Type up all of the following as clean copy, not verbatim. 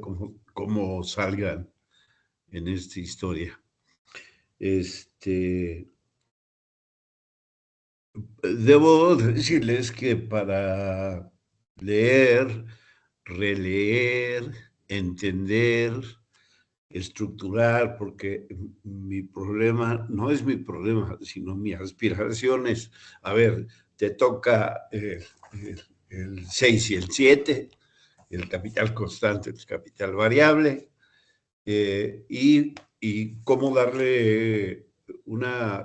cómo salgan en esta historia. Debo decirles que para leer, releer, entender, estructurar, porque mi problema no es mi problema, sino mi aspiración es, a ver, te toca el 6 y el 7, el capital constante, el capital variable, y cómo darle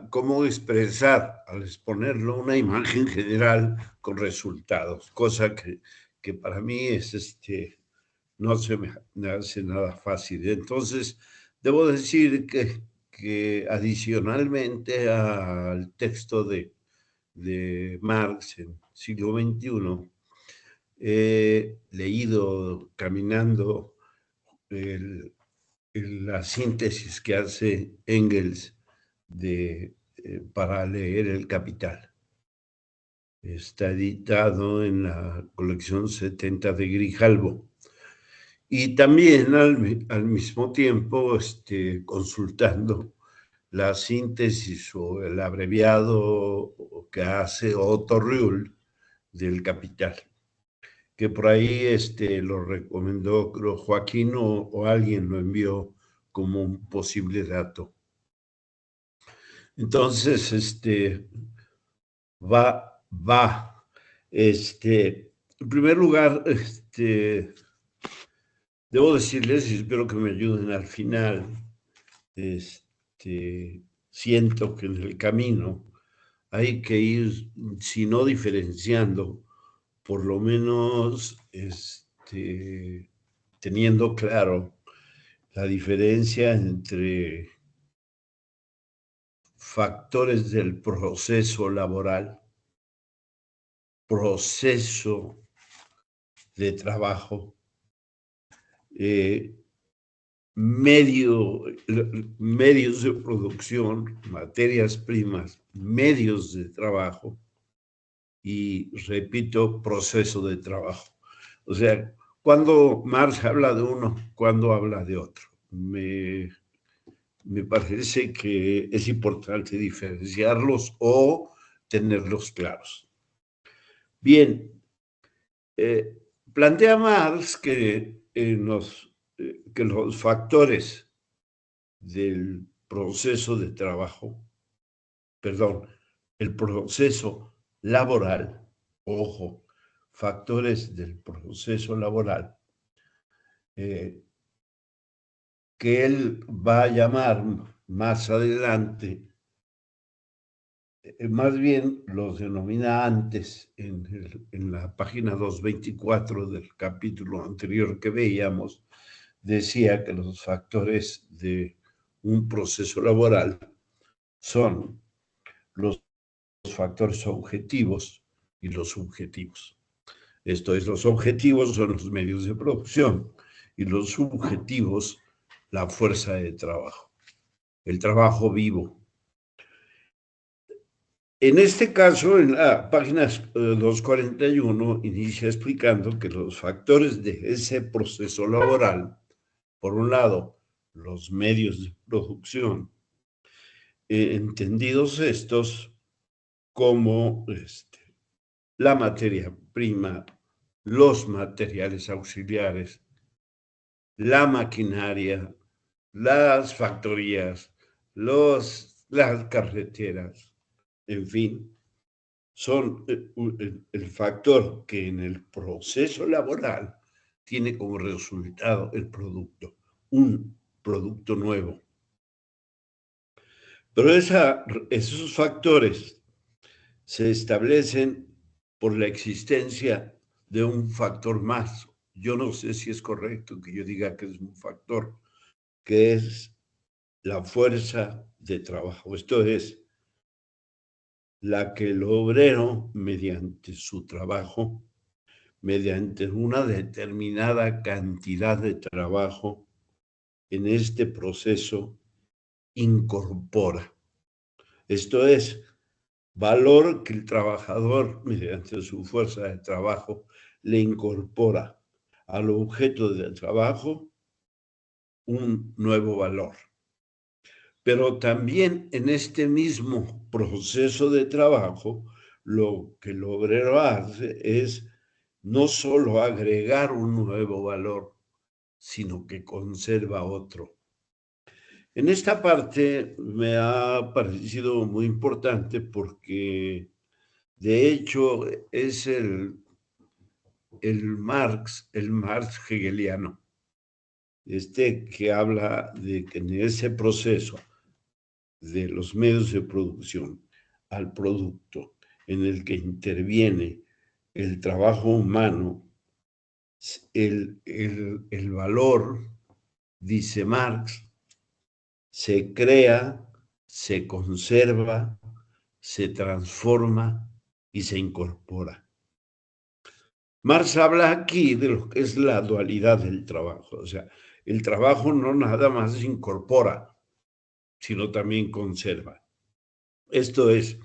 cómo expresar al exponerlo una imagen general con resultados, cosa que para mí es no se me hace nada fácil. Entonces, debo decir que adicionalmente al texto de Marx en siglo XXI, he leído caminando la síntesis que hace Engels para leer El Capital. Está editado en la colección 70 de Grijalbo. Y también al mismo tiempo consultando la síntesis o el abreviado que hace Otto Rühl del Capital, que por ahí lo recomendó, creo, Joaquín o alguien lo envió como un posible dato. Entonces, va. En primer lugar, debo decirles, y espero que me ayuden al final, siento que en el camino hay que ir, si no diferenciando, por lo menos teniendo claro la diferencia entre factores del proceso laboral, proceso de trabajo, medios de producción, materias primas, medios de trabajo y, repito, proceso de trabajo. O sea, cuando Marx habla de uno, cuando habla de otro. Me parece que es importante diferenciarlos o tenerlos claros. Bien, plantea Marx que los factores del proceso de trabajo, perdón, el proceso laboral, ojo, factores del proceso laboral, que él va a llamar más adelante, más bien los denomina antes, en la página 224 del capítulo anterior que veíamos, decía que los factores de un proceso laboral son los factores objetivos y los subjetivos. Esto es, los objetivos son los medios de producción y los subjetivos la fuerza de trabajo, el trabajo vivo. En este caso, en la página 241, inicia explicando que los factores de ese proceso laboral, por un lado, los medios de producción, entendidos estos como la materia prima, los materiales auxiliares, la maquinaria, las factorías, las carreteras, en fin, son el factor que en el proceso laboral tiene como resultado el producto, un producto nuevo. Pero esos factores se establecen por la existencia de un factor más. Yo no sé si es correcto que yo diga que es un factor, que es la fuerza de trabajo. Esto es, la que el obrero, mediante su trabajo, mediante una determinada cantidad de trabajo, en este proceso incorpora. Esto es, valor que el trabajador, mediante su fuerza de trabajo, le incorpora al objeto de trabajo un nuevo valor. Pero también en este mismo proceso de trabajo, lo que el obrero hace es no solo agregar un nuevo valor, sino que conserva otro. En esta parte me ha parecido muy importante porque, de hecho, es el Marx hegeliano, que habla de que en ese proceso de los medios de producción al producto en el que interviene el trabajo humano, el valor, dice Marx, se crea, se conserva, se transforma y se incorpora. Marx habla aquí de lo que es la dualidad del trabajo. O sea, el trabajo no nada más incorpora, sino también conserva. Esto es,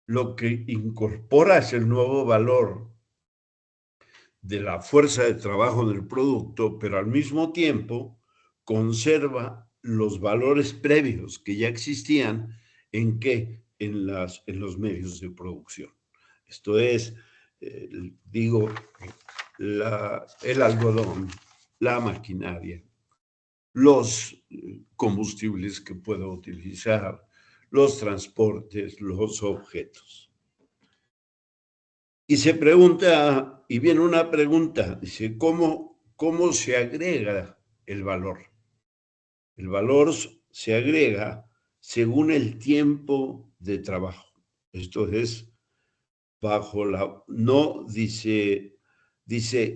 lo que incorpora es el nuevo valor de la fuerza de trabajo del producto, pero al mismo tiempo conserva los valores previos que ya existían en los medios de producción. Esto es, digo, el algodón, la maquinaria, los combustibles que puedo utilizar, los transportes, los objetos. Y se pregunta, y viene una pregunta, dice, ¿cómo se agrega el valor? El valor se agrega según el tiempo de trabajo. Esto es, no dice,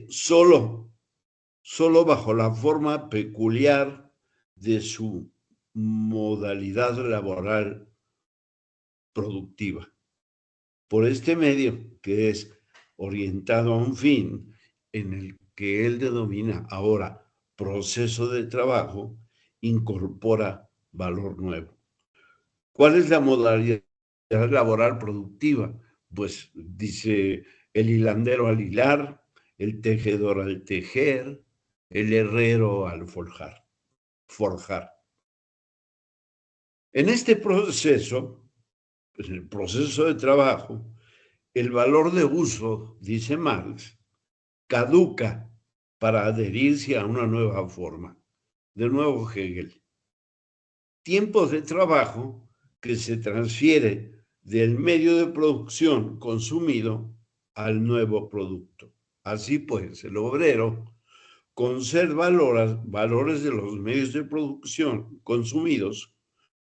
solo bajo la forma peculiar de su modalidad laboral productiva. Por este medio, que es orientado a un fin en el que él denomina ahora proceso de trabajo, incorpora valor nuevo. ¿Cuál es la modalidad laboral productiva? Pues dice el hilandero al hilar, el tejedor al tejer, el herrero al forjar. En este proceso, en el proceso de trabajo, el valor de uso, dice Marx, caduca para adherirse a una nueva forma. De nuevo Hegel. Tiempo de trabajo que se transfiere del medio de producción consumido al nuevo producto. Así pues, el obrero conserva valores de los medios de producción consumidos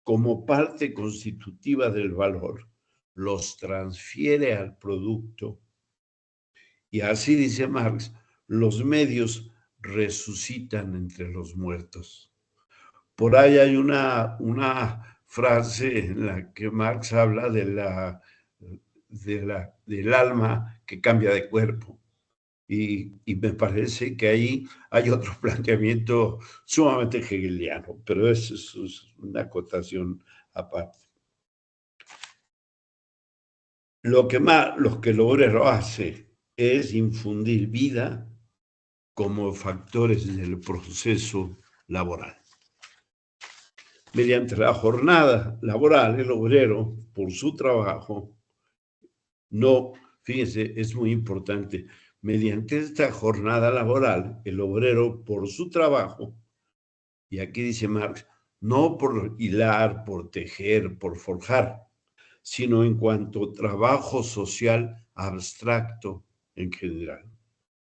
como parte constitutiva del valor, los transfiere al producto. Y así dice Marx, los medios resucitan entre los muertos. Por ahí hay una frase en la que Marx habla del alma que cambia de cuerpo. Y me parece que ahí hay otro planteamiento sumamente hegeliano, pero eso es una acotación aparte. Lo que el obrero hace es infundir vida como factores del proceso laboral. Mediante la jornada laboral, el obrero, por su trabajo, fíjense, es muy importante, mediante esta jornada laboral, el obrero, por su trabajo, y aquí dice Marx, no por hilar, por tejer, por forjar, sino en cuanto trabajo social abstracto en general.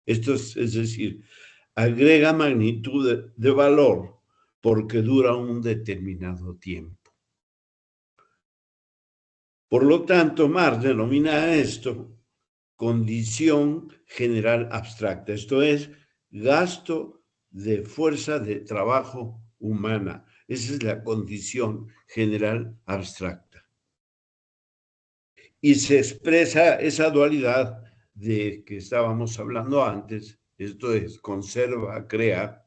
Esto es decir, agrega magnitud de valor porque dura un determinado tiempo. Por lo tanto, Marx denomina esto condición general abstracta, esto es, gasto de fuerza de trabajo humana. Esa es la condición general abstracta. Y se expresa esa dualidad de que estábamos hablando antes, esto es, conserva, crea,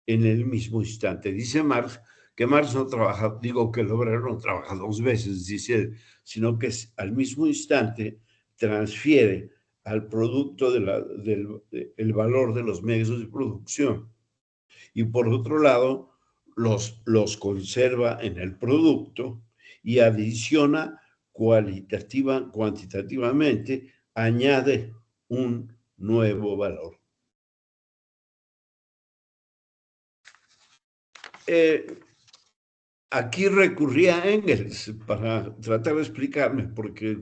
en el mismo instante. Dice Marx que Marx no trabaja, digo que el obrero no trabaja dos veces, dice él, sino que al mismo instante transfiere al producto el valor de los medios de producción. Y por otro lado, los conserva en el producto y adiciona cuantitativamente, añade un nuevo valor. Aquí recurría a Engels para tratar de explicarme, porque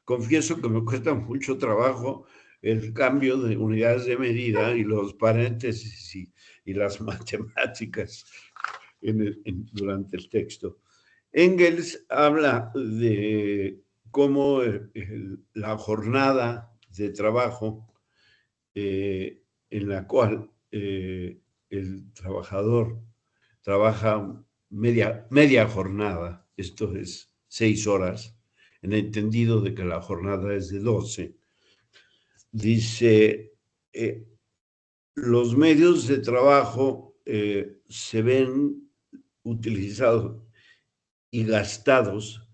confieso que me cuesta mucho trabajo el cambio de unidades de medida y los paréntesis y las matemáticas durante el texto. Engels habla de cómo la jornada de trabajo en la cual el trabajador trabaja media jornada, esto es 6 horas, en el entendido de que la jornada es de 12. Dice, los medios de trabajo se ven utilizados y gastados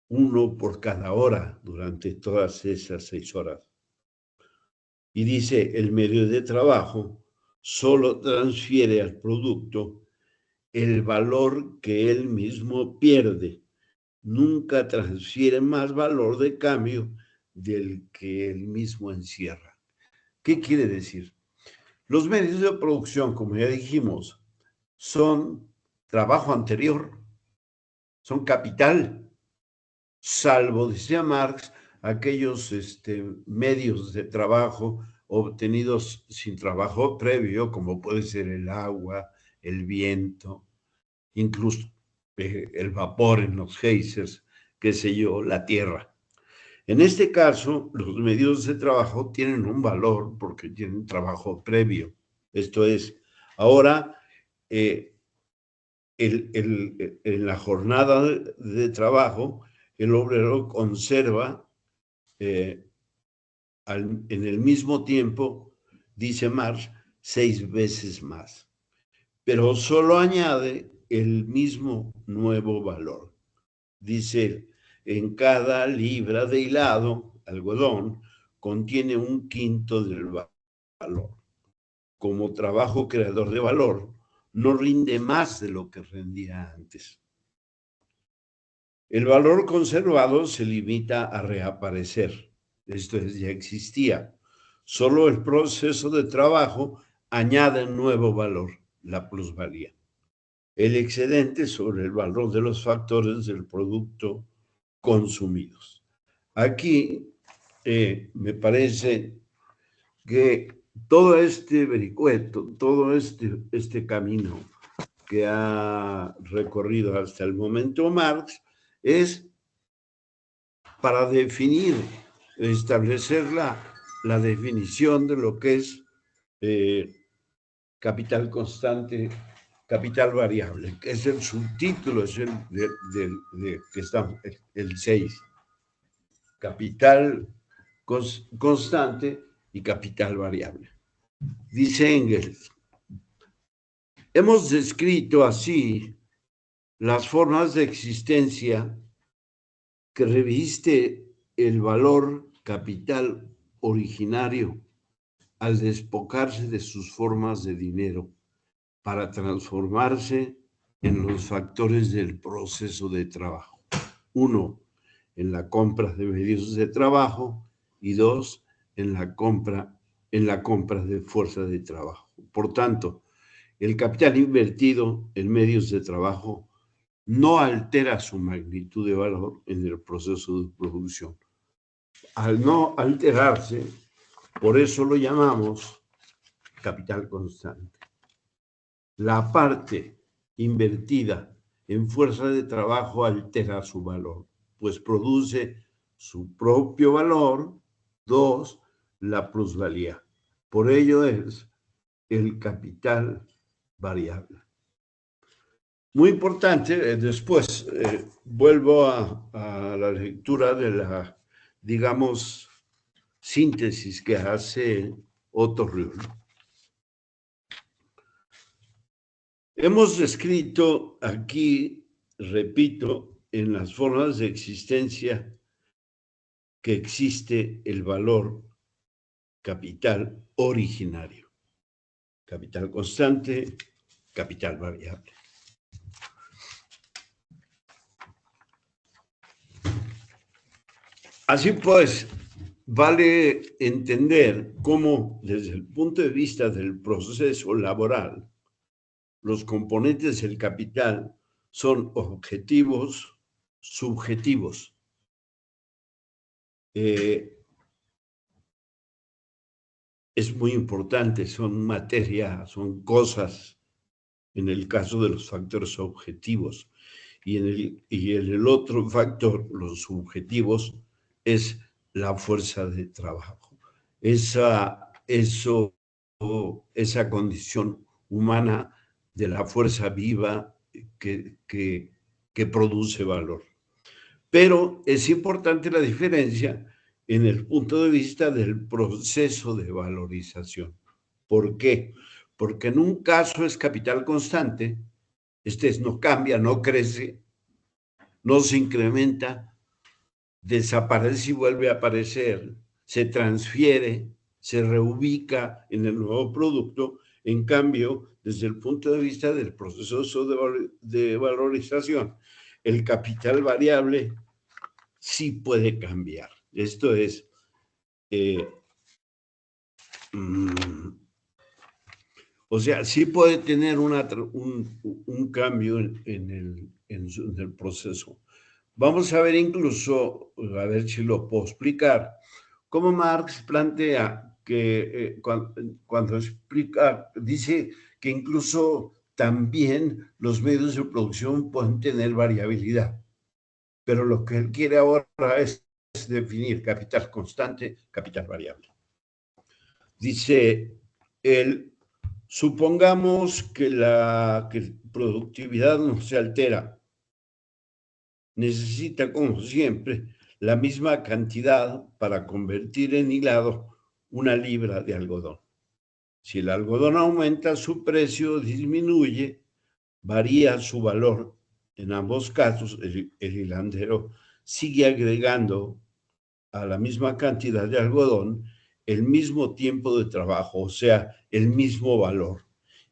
uno por cada hora durante todas esas 6 horas. Y dice, el medio de trabajo solo transfiere al producto el valor que él mismo pierde. Nunca transfiere más valor de cambio del que él mismo encierra. ¿Qué quiere decir? Los medios de producción, como ya dijimos, son trabajo anterior, son capital, salvo, decía Marx, aquellos medios de trabajo obtenidos sin trabajo previo, como puede ser el agua, el viento, incluso el vapor en los geysers, qué sé yo, la tierra. En este caso, los medios de trabajo tienen un valor porque tienen trabajo previo. Esto es, ahora, en la jornada de trabajo, el obrero conserva en el mismo tiempo, dice Marx, 6 veces más, pero solo añade el mismo nuevo valor. Dice, en cada libra de hilado, algodón, contiene 1/5 del valor. Como trabajo creador de valor, no rinde más de lo que rendía antes. El valor conservado se limita a reaparecer. Esto es, ya existía. Solo el proceso de trabajo añade un nuevo valor, la plusvalía. El excedente sobre el valor de los factores del producto consumidos. Aquí me parece que todo este vericueto, todo este camino que ha recorrido hasta el momento Marx es para definir, establecer la definición de lo que es capital constante, capital variable, que es el subtítulo, es que está el 6. Capital constante y capital variable. Dice Engels, hemos descrito así las formas de existencia que reviste el valor capital originario al despojarse de sus formas de dinero para transformarse en los factores del proceso de trabajo. 1, en la compra de medios de trabajo y 2, en la compra de fuerza de trabajo. Por tanto, el capital invertido en medios de trabajo no altera su magnitud de valor en el proceso de producción. Al no alterarse, por eso lo llamamos capital constante. La parte invertida en fuerza de trabajo altera su valor, pues produce su propio valor. 2, la plusvalía. Por ello es el capital variable. Muy importante, después vuelvo a la lectura de la, digamos, síntesis que hace Otto Rühl. Hemos descrito aquí, repito, en las formas de existencia que existe el valor capital originario. Capital constante, capital variable. Así pues, vale entender cómo, desde el punto de vista del proceso laboral, los componentes del capital son objetivos subjetivos. Es muy importante, son materia, son cosas, en el caso de los factores objetivos. Y en el otro factor, los subjetivos, es la fuerza de trabajo. Esa condición humana de la fuerza viva que produce valor. Pero es importante la diferencia en el punto de vista del proceso de valorización. ¿Por qué? Porque en un caso es capital constante, no cambia, no crece, no se incrementa, desaparece y vuelve a aparecer, se transfiere, se reubica en el nuevo producto. En cambio, desde el punto de vista del proceso de valorización, el capital variable sí puede cambiar. Esto es, o sea, sí puede tener un cambio en el proceso. Vamos a ver incluso, a ver si lo puedo explicar, cómo Marx plantea que cuando explica, dice que incluso también los medios de producción pueden tener variabilidad, pero lo que él quiere ahora es definir capital constante, capital variable. Dice él, supongamos que la productividad no se altera, necesita, como siempre, la misma cantidad para convertir en hilado una libra de algodón. Si el algodón aumenta, su precio disminuye, varía su valor. En ambos casos, el hilandero sigue agregando a la misma cantidad de algodón el mismo tiempo de trabajo, o sea, el mismo valor.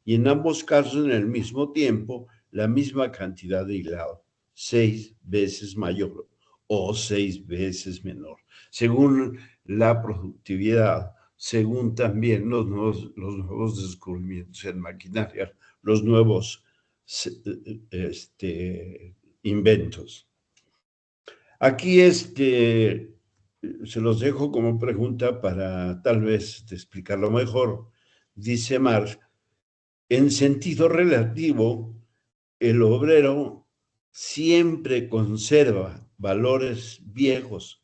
Y en ambos casos, en el mismo tiempo, la misma cantidad de hilado, 6 veces mayor o 6 veces menor, según la productividad, según también los nuevos descubrimientos en maquinaria, los nuevos inventos. Aquí se los dejo como pregunta para tal vez explicarlo mejor. Dice Marx, en sentido relativo, el obrero siempre conserva valores viejos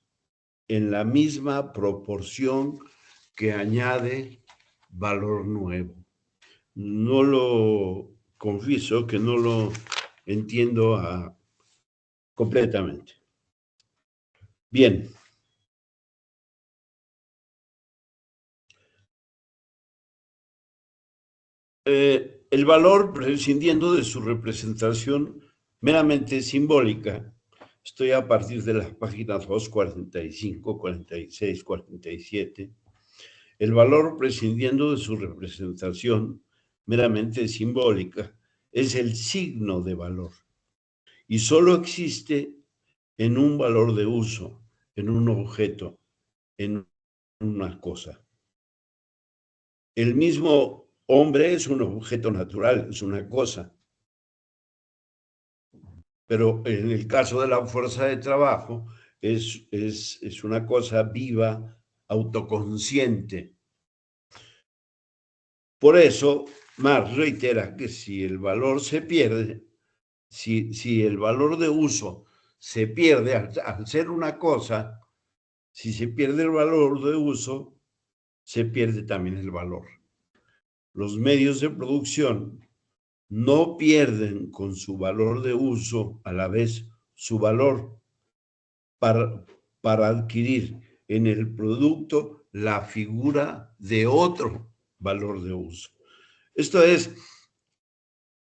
en la misma proporción que añade valor nuevo. No lo confieso que no lo entiendo completamente. Bien. El valor, prescindiendo de su representación meramente simbólica, estoy a partir de las páginas 245, 46, 47, el valor, prescindiendo de su representación meramente simbólica, es el signo de valor y solo existe en un valor de uso, en un objeto, en una cosa. El mismo hombre es un objeto natural, es una cosa. Pero en el caso de la fuerza de trabajo, es una cosa viva, autoconsciente. Por eso, Marx reitera que si el valor se pierde, si el valor de uso se pierde al ser una cosa, si se pierde el valor de uso, se pierde también el valor. Los medios de producción no pierden con su valor de uso a la vez su valor para adquirir en el producto la figura de otro valor de uso. Esto es,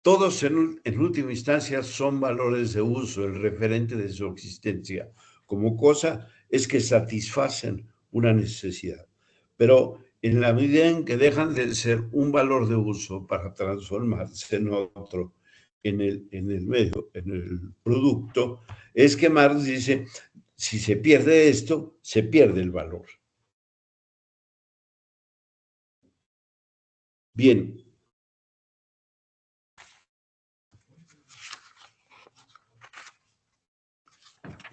todos en última instancia son valores de uso, el referente de su existencia como cosa es que satisfacen una necesidad. Pero en la medida en que dejan de ser un valor de uso para transformarse en otro, en el medio, en el producto, es que Marx dice, si se pierde esto, se pierde el valor. Bien.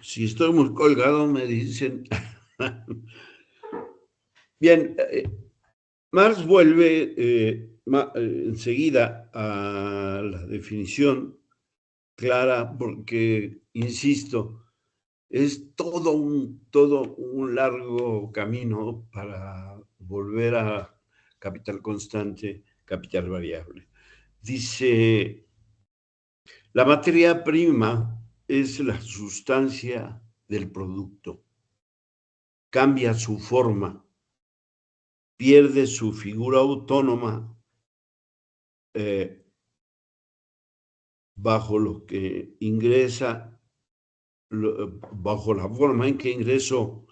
Si estoy muy colgado, me dicen. Bien, Marx vuelve enseguida a la definición clara porque, insisto, es todo un largo camino para volver a capital constante, capital variable. Dice, la materia prima es la sustancia del producto, cambia su forma, pierde su figura autónoma eh, bajo lo que ingresa, bajo la forma en que ingresó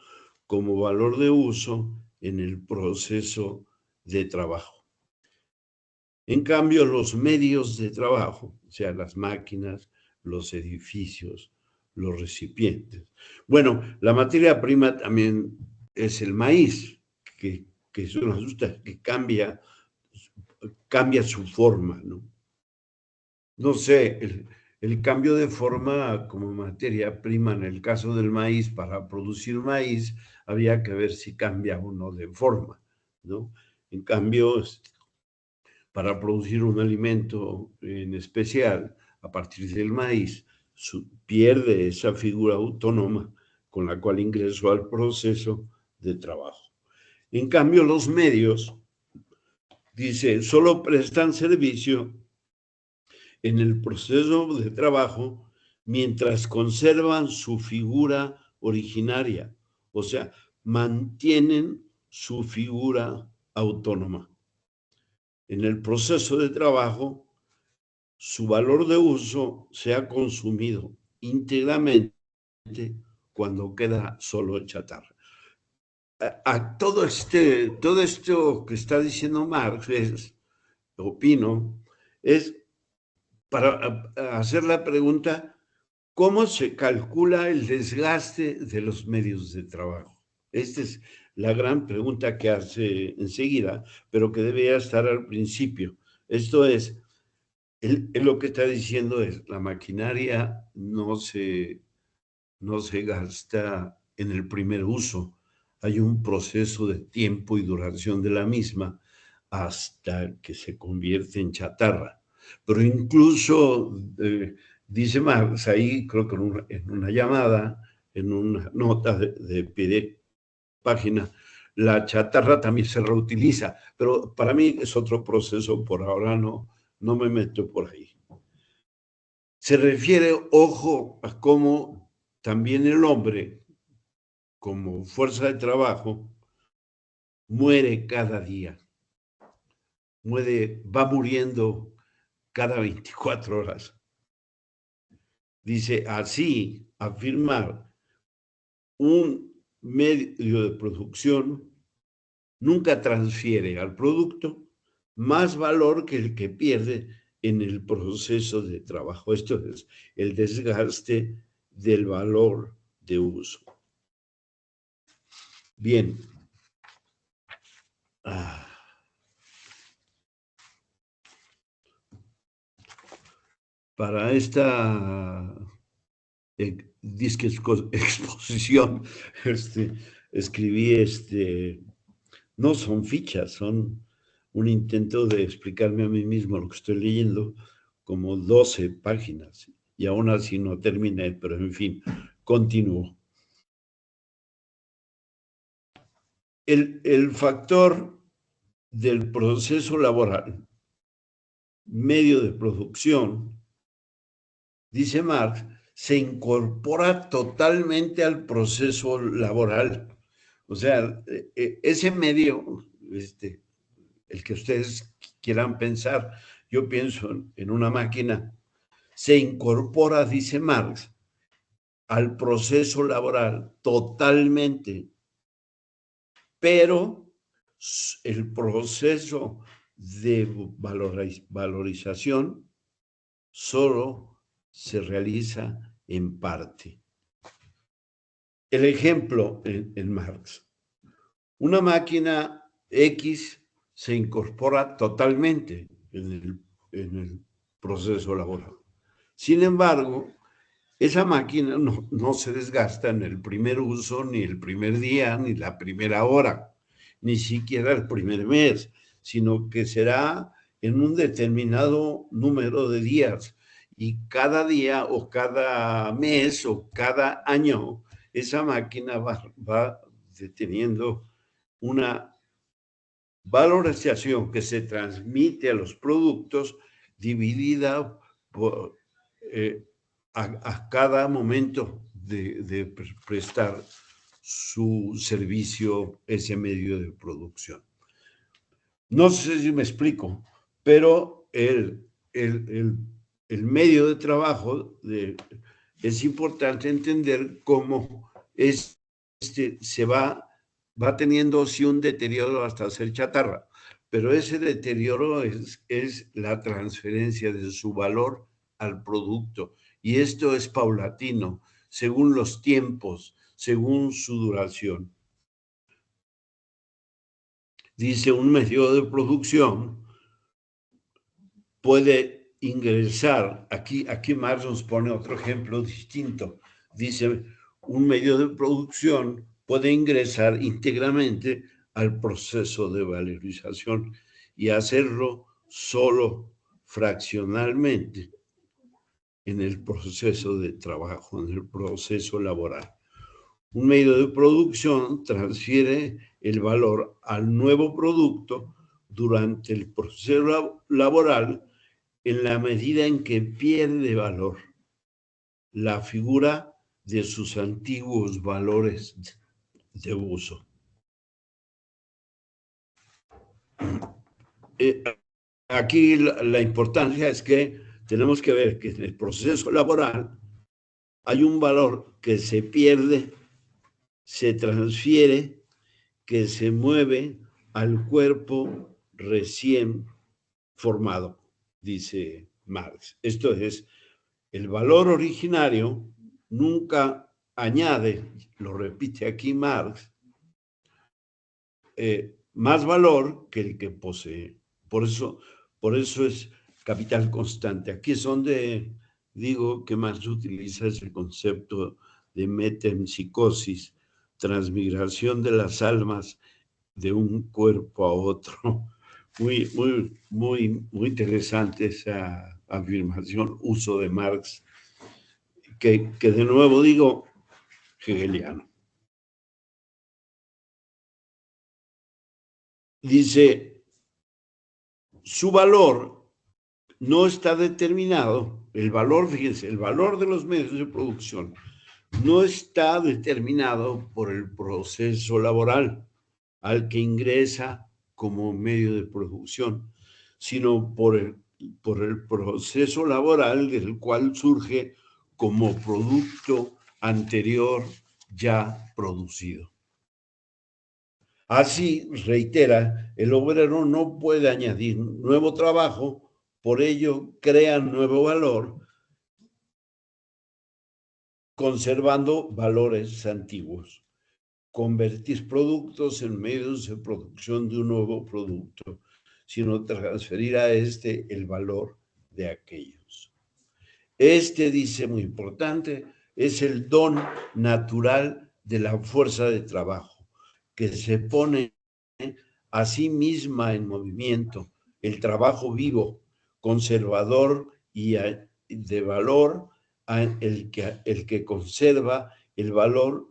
como valor de uso en el proceso de trabajo. En cambio, los medios de trabajo, o sea, las máquinas, los edificios, los recipientes. Bueno, la materia prima también es el maíz, que es una sustancia que cambia su forma, ¿no? No sé, el cambio de forma como materia prima en el caso del maíz, para producir maíz, había que ver si cambia o no de forma, ¿no? En cambio, para producir un alimento en especial a partir del maíz, pierde esa figura autónoma con la cual ingresó al proceso de trabajo. En cambio, los medios, dice, solo prestan servicio en el proceso de trabajo mientras conservan su figura originaria, o sea, mantienen su figura autónoma. En el proceso de trabajo, su valor de uso se ha consumido íntegramente cuando queda solo chatarra. Todo esto que está diciendo Marx, opino, es para hacer la pregunta, ¿cómo se calcula el desgaste de los medios de trabajo? Esta es la gran pregunta que hace enseguida, pero que debería estar al principio. Esto es, lo que está diciendo es, la maquinaria no se gasta en el primer uso. Hay un proceso de tiempo y duración de la misma hasta que se convierte en chatarra. Pero incluso, dice Marx, ahí creo que en una llamada, en una nota de pie de página, la chatarra también se reutiliza, pero para mí es otro proceso, por ahora no me meto por ahí. Se refiere, ojo, a cómo también el hombre, como fuerza de trabajo, muere cada día, va muriendo cada 24 horas. Dice, así, afirmar un medio de producción nunca transfiere al producto más valor que el que pierde en el proceso de trabajo. Esto es el desgaste del valor de uso. Bien. Para esta exposición, escribí, no son fichas, son un intento de explicarme a mí mismo lo que estoy leyendo, como 12 páginas, y aún así no terminé, pero en fin, continúo. El factor del proceso laboral, medio de producción, dice Marx, se incorpora totalmente al proceso laboral. O sea, ese medio, el que ustedes quieran pensar, yo pienso en una máquina, se incorpora, dice Marx, al proceso laboral totalmente, pero el proceso de valorización solo se realiza en parte. El ejemplo en Marx. Una máquina X se incorpora totalmente en el proceso laboral. Sin embargo, esa máquina no se desgasta en el primer uso, ni el primer día, ni la primera hora, ni siquiera el primer mes, sino que será en un determinado número de días. Y cada día o cada mes o cada año, esa máquina va teniendo una valorización que se transmite a los productos dividida por, a cada momento de prestar su servicio, ese medio de producción. No sé si me explico, pero el medio de trabajo es importante entender cómo se va teniendo sí un deterioro hasta ser chatarra, pero ese deterioro es la transferencia de su valor al producto. Y esto es paulatino, según los tiempos, según su duración. Dice, un medio de producción puede ingresar, aquí Marx nos pone otro ejemplo distinto. Dice, un medio de producción puede ingresar íntegramente al proceso de valorización y hacerlo solo fraccionalmente en el proceso de trabajo, en el proceso laboral. Un medio de producción transfiere el valor al nuevo producto durante el proceso laboral en la medida en que pierde valor la figura de sus antiguos valores de uso. Aquí la importancia es que tenemos que ver que en el proceso laboral hay un valor que se pierde, se transfiere, que se mueve al cuerpo recién formado, dice Marx. Esto es, el valor originario nunca añade, lo repite aquí Marx, más valor que el que posee. Por eso es capital constante. Aquí es donde digo que Marx utiliza ese concepto de metempsicosis, transmigración de las almas de un cuerpo a otro. Muy interesante esa afirmación, uso de Marx, que de nuevo digo, hegeliano. Dice, su valor no está determinado, el valor, fíjense, el valor de los medios de producción no está determinado por el proceso laboral al que ingresa como medio de producción, sino por el proceso laboral del cual surge como producto anterior ya producido. Así, reitera, el obrero no puede añadir nuevo trabajo, por ello crea nuevo valor, conservando valores antiguos. Convertir productos en medios de producción de un nuevo producto, sino transferir a este el valor de aquellos. Este, dice muy importante, es el don natural de la fuerza de trabajo, que se pone a sí misma en movimiento, el trabajo vivo, conservador y de valor, el que conserva el valor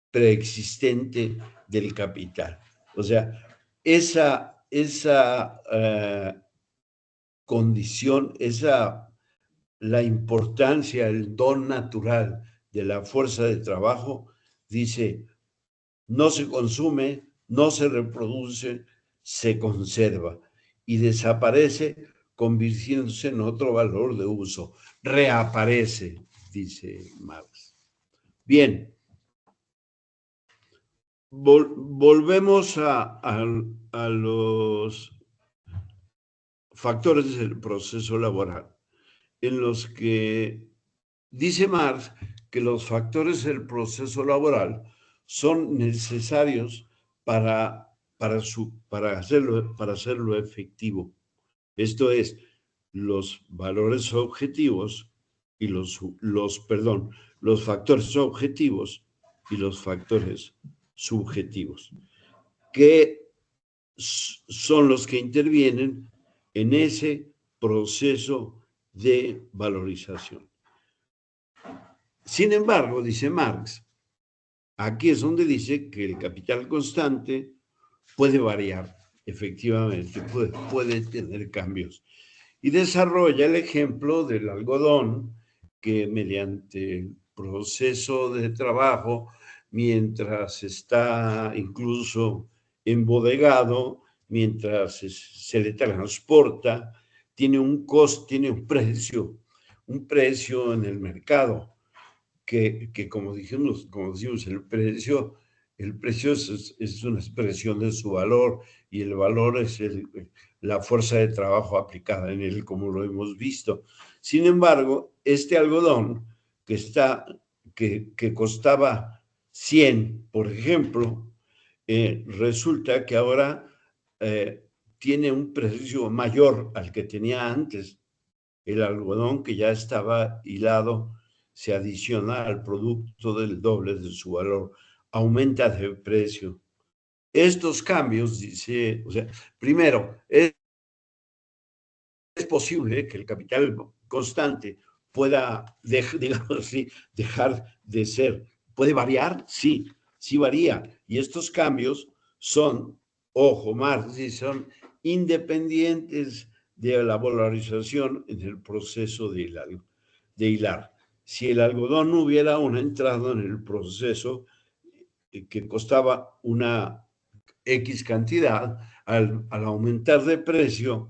preexistente del capital. O sea, esa condición, la importancia, el don natural de la fuerza de trabajo, dice, no se consume, no se reproduce, se conserva y desaparece convirtiéndose en otro valor de uso. Reaparece, dice Marx. Bien. volvemos a los factores del proceso laboral, en los que dice Marx que los factores del proceso laboral son necesarios para hacerlo efectivo. Esto es, los valores objetivos y los factores objetivos y los factores subjetivos, que son los que intervienen en ese proceso de valorización. Sin embargo, dice Marx, aquí es donde dice que el capital constante puede variar, efectivamente, puede tener cambios. Y desarrolla el ejemplo del algodón, que mediante el proceso de trabajo, mientras está incluso embodegado, mientras se le transporta, tiene un costo, tiene un precio en el mercado, que como decimos, el precio es una expresión de su valor, y el valor es la fuerza de trabajo aplicada en él, como lo hemos visto. Sin embargo, este algodón que costaba 100, por ejemplo, resulta que ahora tiene un precio mayor al que tenía antes. El algodón que ya estaba hilado se adiciona al producto del doble de su valor, aumenta de precio. Estos cambios, dice, o sea, primero, es posible que el capital constante pueda, digamos así, dejar de ser. ¿Puede variar? Sí, sí varía. Y estos cambios son, ojo, Marx, son independientes de la valorización en el proceso de hilar. Si el algodón no hubiera entrado en el proceso que costaba una X cantidad, al aumentar de precio,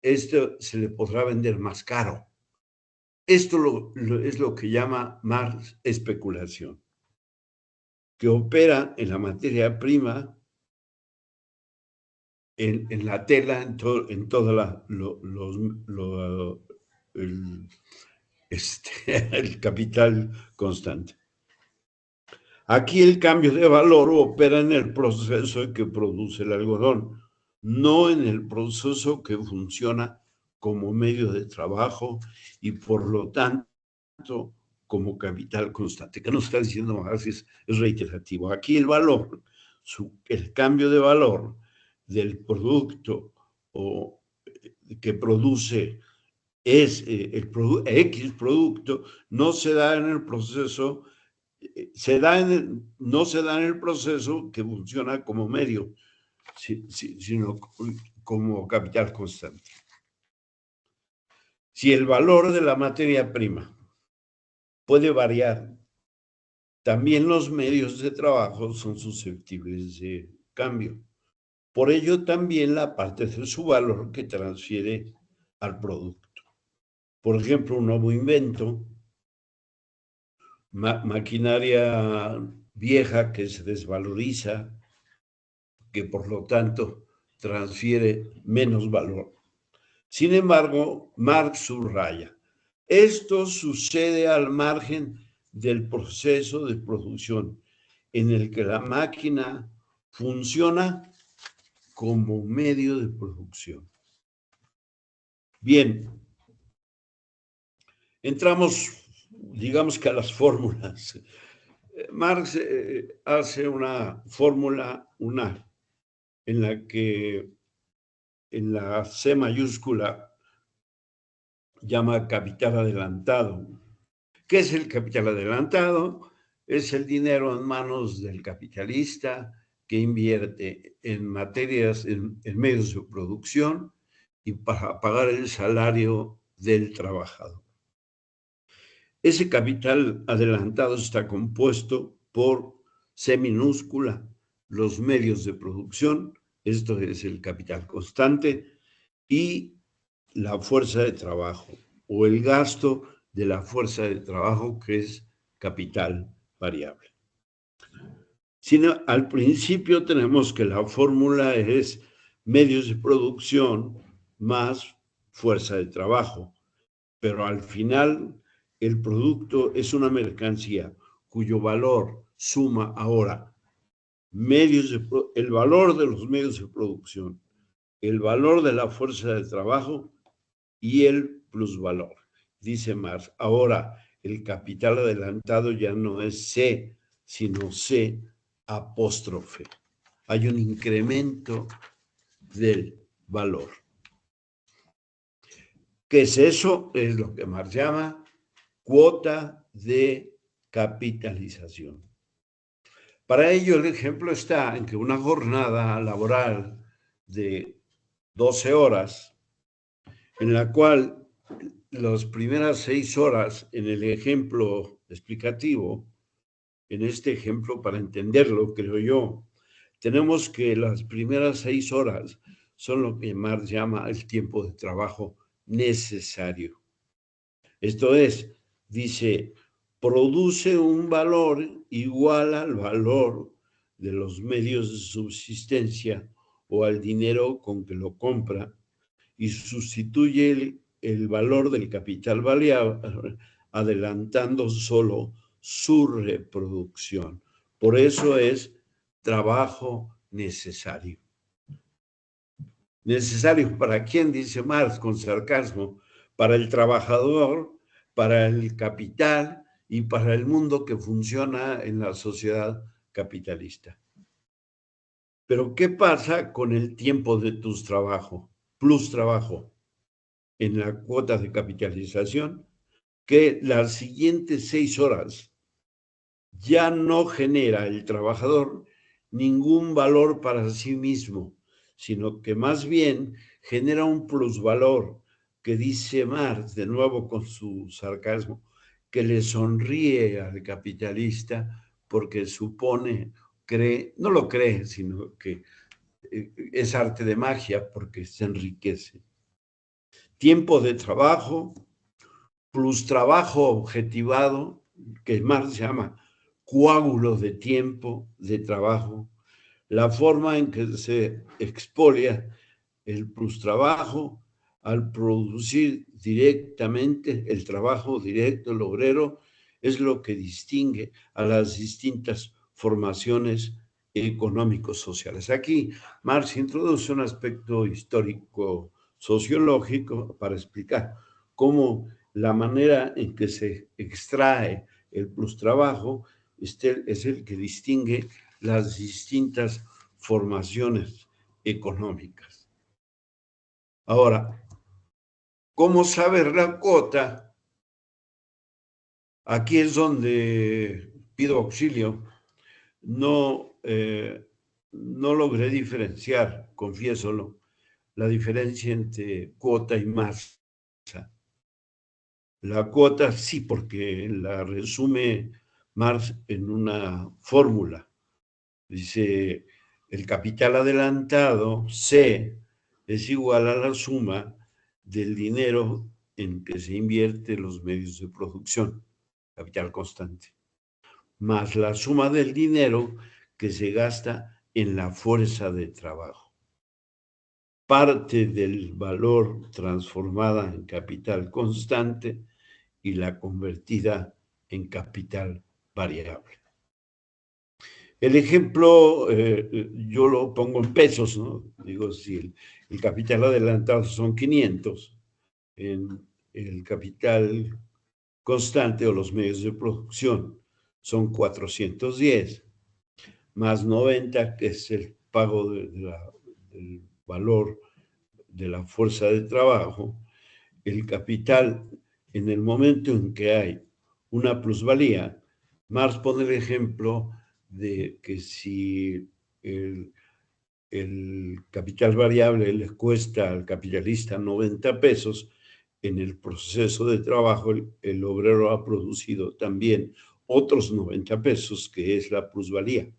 esto se le podrá vender más caro. Esto es lo que llama Marx especulación, que opera en la materia prima, en la tela, en toda el capital constante. Aquí el cambio de valor opera en el proceso que produce el algodón, no en el proceso que funciona como medio de trabajo y por lo tanto como capital constante. ¿Qué nos está diciendo Marx? Es reiterativo. Aquí el valor, el cambio de valor del producto que produce X producto, no se da en el proceso, no se da en el proceso que funciona como medio, sino como capital constante. Si el valor de la materia prima puede variar, también los medios de trabajo son susceptibles de cambio. Por ello, también la parte de su valor que transfiere al producto. Por ejemplo, un nuevo invento, maquinaria vieja que se desvaloriza, que por lo tanto transfiere menos valor. Sin embargo, Marx subraya, esto sucede al margen del proceso de producción, en el que la máquina funciona como medio de producción. Bien, entramos, digamos que a las fórmulas. Marx hace una fórmula, en la que en la C mayúscula llama capital adelantado. ¿Qué es el capital adelantado? Es el dinero en manos del capitalista que invierte en materias, en medios de producción y para pagar el salario del trabajador. Ese capital adelantado está compuesto por C minúscula, los medios de producción, esto es el capital constante, y la fuerza de trabajo o el gasto de la fuerza de trabajo, que es capital variable. Sino al principio tenemos que la fórmula es medios de producción más fuerza de trabajo, pero al final el producto es una mercancía cuyo valor suma ahora el valor de los medios de producción, el valor de la fuerza de trabajo y el plusvalor. Dice Marx, ahora el capital adelantado ya no es C, sino C apóstrofe. Hay un incremento del valor. ¿Qué es eso? Es lo que Marx llama cuota de capitalización. Para ello, el ejemplo está en que una jornada laboral de 12 horas, en la cual las primeras 6 horas en el ejemplo explicativo, en este ejemplo para entenderlo, creo yo, tenemos que las primeras 6 horas son lo que Marx llama el tiempo de trabajo necesario. Esto es, dice, produce un valor igual al valor de los medios de subsistencia o al dinero con que lo compra y sustituye el valor del capital variable adelantando solo su reproducción. Por eso es trabajo necesario. ¿Necesario para quién? Dice Marx con sarcasmo. Para el trabajador, para el capital y para el mundo que funciona en la sociedad capitalista. Pero ¿qué pasa con el tiempo de tus trabajos? Plus trabajo en la cuota de capitalización, que las siguientes 6 horas ya no genera el trabajador ningún valor para sí mismo, sino que más bien genera un plusvalor que dice Marx, de nuevo con su sarcasmo, que le sonríe al capitalista porque supone, cree, no lo cree, sino que es arte de magia porque se enriquece. Tiempo de trabajo plus trabajo objetivado, que Marx llama coágulo de tiempo de trabajo, la forma en que se expolia el plustrabajo al producir directamente el trabajo directo, el obrero, es lo que distingue a las distintas formaciones económicos sociales. Aquí Marx introduce un aspecto histórico sociológico para explicar cómo la manera en que se extrae el plustrabajo es el que distingue las distintas formaciones económicas. Ahora, ¿cómo saber la cuota? Aquí es donde pido auxilio. No logré diferenciar, confiésolo, la diferencia entre cuota y masa. La cuota sí, porque la resume Marx en una fórmula. Dice, el capital adelantado, C, es igual a la suma del dinero en que se invierte los medios de producción, capital constante, más la suma del dinero que se gasta en la fuerza de trabajo. Parte del valor transformada en capital constante y la convertida en capital variable. El ejemplo, yo lo pongo en pesos, ¿no? Digo, si el capital adelantado son 500, en el capital constante o los medios de producción son 410, más 90, que es el pago del valor de la fuerza de trabajo, el capital, en el momento en que hay una plusvalía, Marx pone el ejemplo de que si el capital variable le cuesta al capitalista 90 pesos, en el proceso de trabajo el obrero ha producido también otros 90 pesos, que es la plusvalía.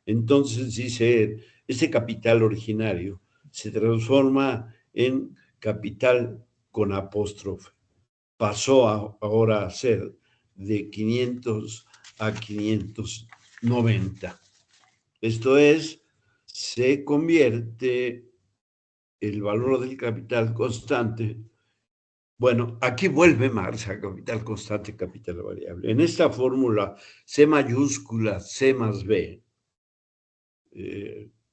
Entonces dice, ese capital originario se transforma en capital con apóstrofe. Pasó ahora a ser de 500 a 590. Esto es, se convierte el valor del capital constante. Bueno, aquí vuelve Marx a capital constante, capital variable. En esta fórmula, C mayúscula, C más B,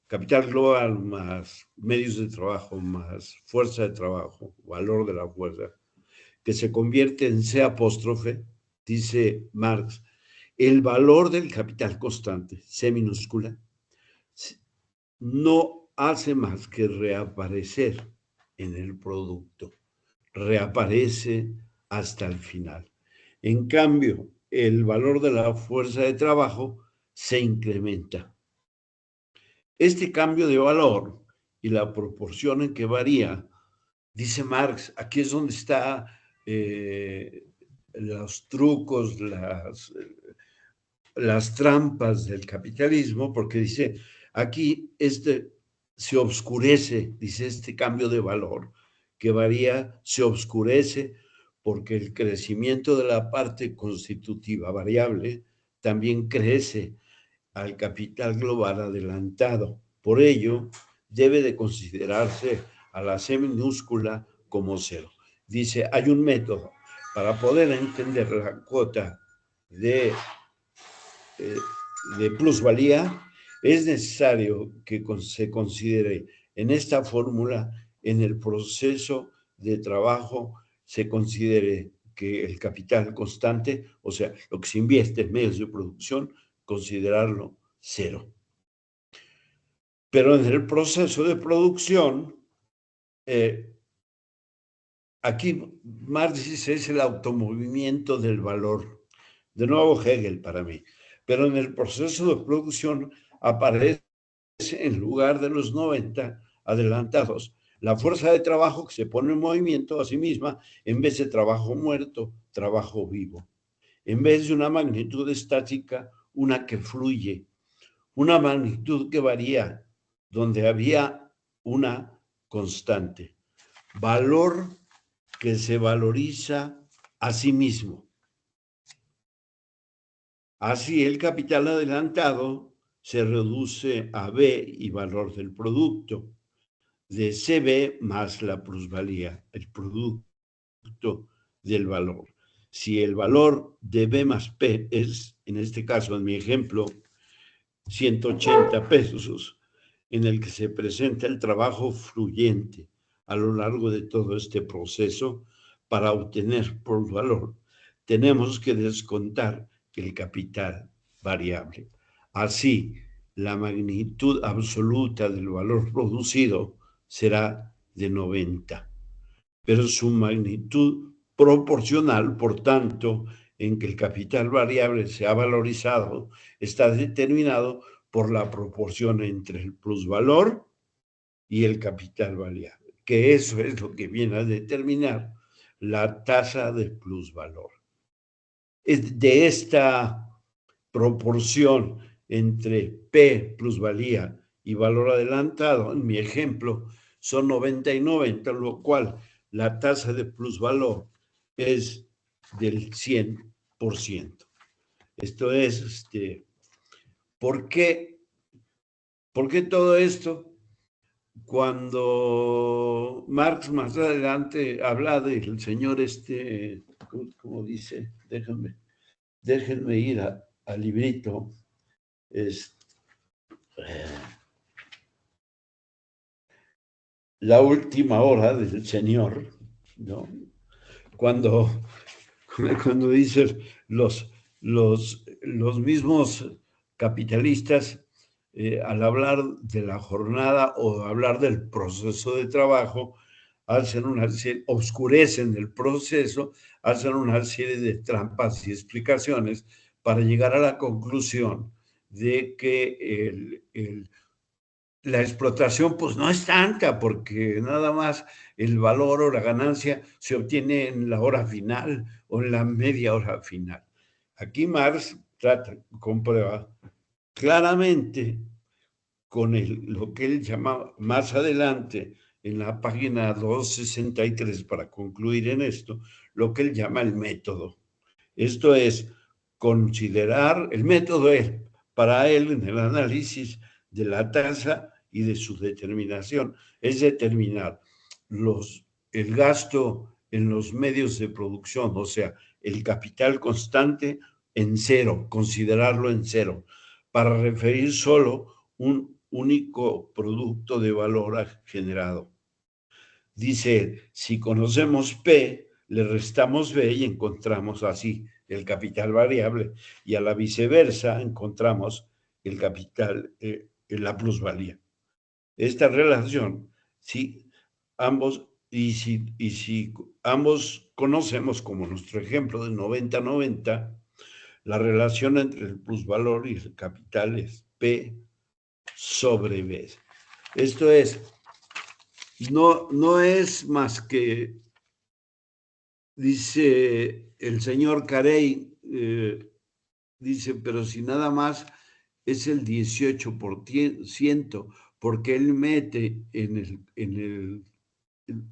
capital global más medios de trabajo más fuerza de trabajo, valor de la fuerza, que se convierte en C apóstrofe, dice Marx, el valor del capital constante, C minúscula, no hace más que reaparecer en el producto, reaparece hasta el final. En cambio, el valor de la fuerza de trabajo se incrementa. Este cambio de valor y la proporción en que varía, dice Marx, aquí es donde está los trucos, las trampas del capitalismo, porque dice, aquí se oscurece, dice este cambio de valor que varía, se oscurece porque el crecimiento de la parte constitutiva variable también crece al capital global adelantado. Por ello, debe de considerarse a la C minúscula como cero. Dice, hay un método para poder entender la cuota de plusvalía, es necesario que se considere en esta fórmula, en el proceso de trabajo, se considere que el capital constante, o sea, lo que se invierte en medios de producción, considerarlo cero. Pero en el proceso de producción, aquí Marx dice es el automovimiento del valor. De nuevo Hegel para mí. Pero en el proceso de producción aparece en lugar de los 90 adelantados la fuerza de trabajo que se pone en movimiento a sí misma en vez de trabajo muerto, trabajo vivo. En vez de una magnitud estática, una que fluye, una magnitud que varía, donde había una constante. Valor que se valoriza a sí mismo. Así, el capital adelantado se reduce a B y valor del producto, de CB más la plusvalía, el producto del valor. Si el valor de B más P es, en este caso, en mi ejemplo, 180 pesos, en el que se presenta el trabajo fluyente a lo largo de todo este proceso para obtener por valor, tenemos que descontar el capital variable. Así, la magnitud absoluta del valor producido será de 90, pero su magnitud proporcional, por tanto, en que el capital variable se ha valorizado, está determinado por la proporción entre el plusvalor y el capital variable, que eso es lo que viene a determinar la tasa de plusvalor. De esta proporción entre P, plusvalía, y valor adelantado, en mi ejemplo, son 90 y 90, lo cual la tasa de plusvalor es del 100%. Esto es, ¿por qué todo esto? Cuando Marx más adelante habla del señor ¿cómo dice? Déjenme ir al librito. La última hora del Señor, ¿no? Cuando dice los mismos capitalistas, al hablar de la jornada o hablar del proceso de trabajo, oscurecen el proceso, hacen una serie de trampas y explicaciones para llegar a la conclusión de que la explotación pues no es tanta porque nada más el valor o la ganancia se obtiene en la hora final o en la media hora final. Aquí Marx comprueba claramente con lo que él llama más adelante en la página 263 para concluir en esto, lo que él llama el método. Esto es considerar, el método es para él en el análisis de la tasa y de su determinación. Es determinar el gasto en los medios de producción, o sea, el capital constante en cero, considerarlo en cero, para referir solo un único producto de valor generado. Dice, si conocemos P, le restamos B y encontramos así el capital variable, y a la viceversa encontramos el capital, la plusvalía. Esta relación, si ambos, si ambos conocemos, como nuestro ejemplo de 90-90, la relación entre el plusvalor y el capital es P sobre B. Esto es, no es más que, dice el señor Carey, dice, pero si nada más es el 18%, porque él mete en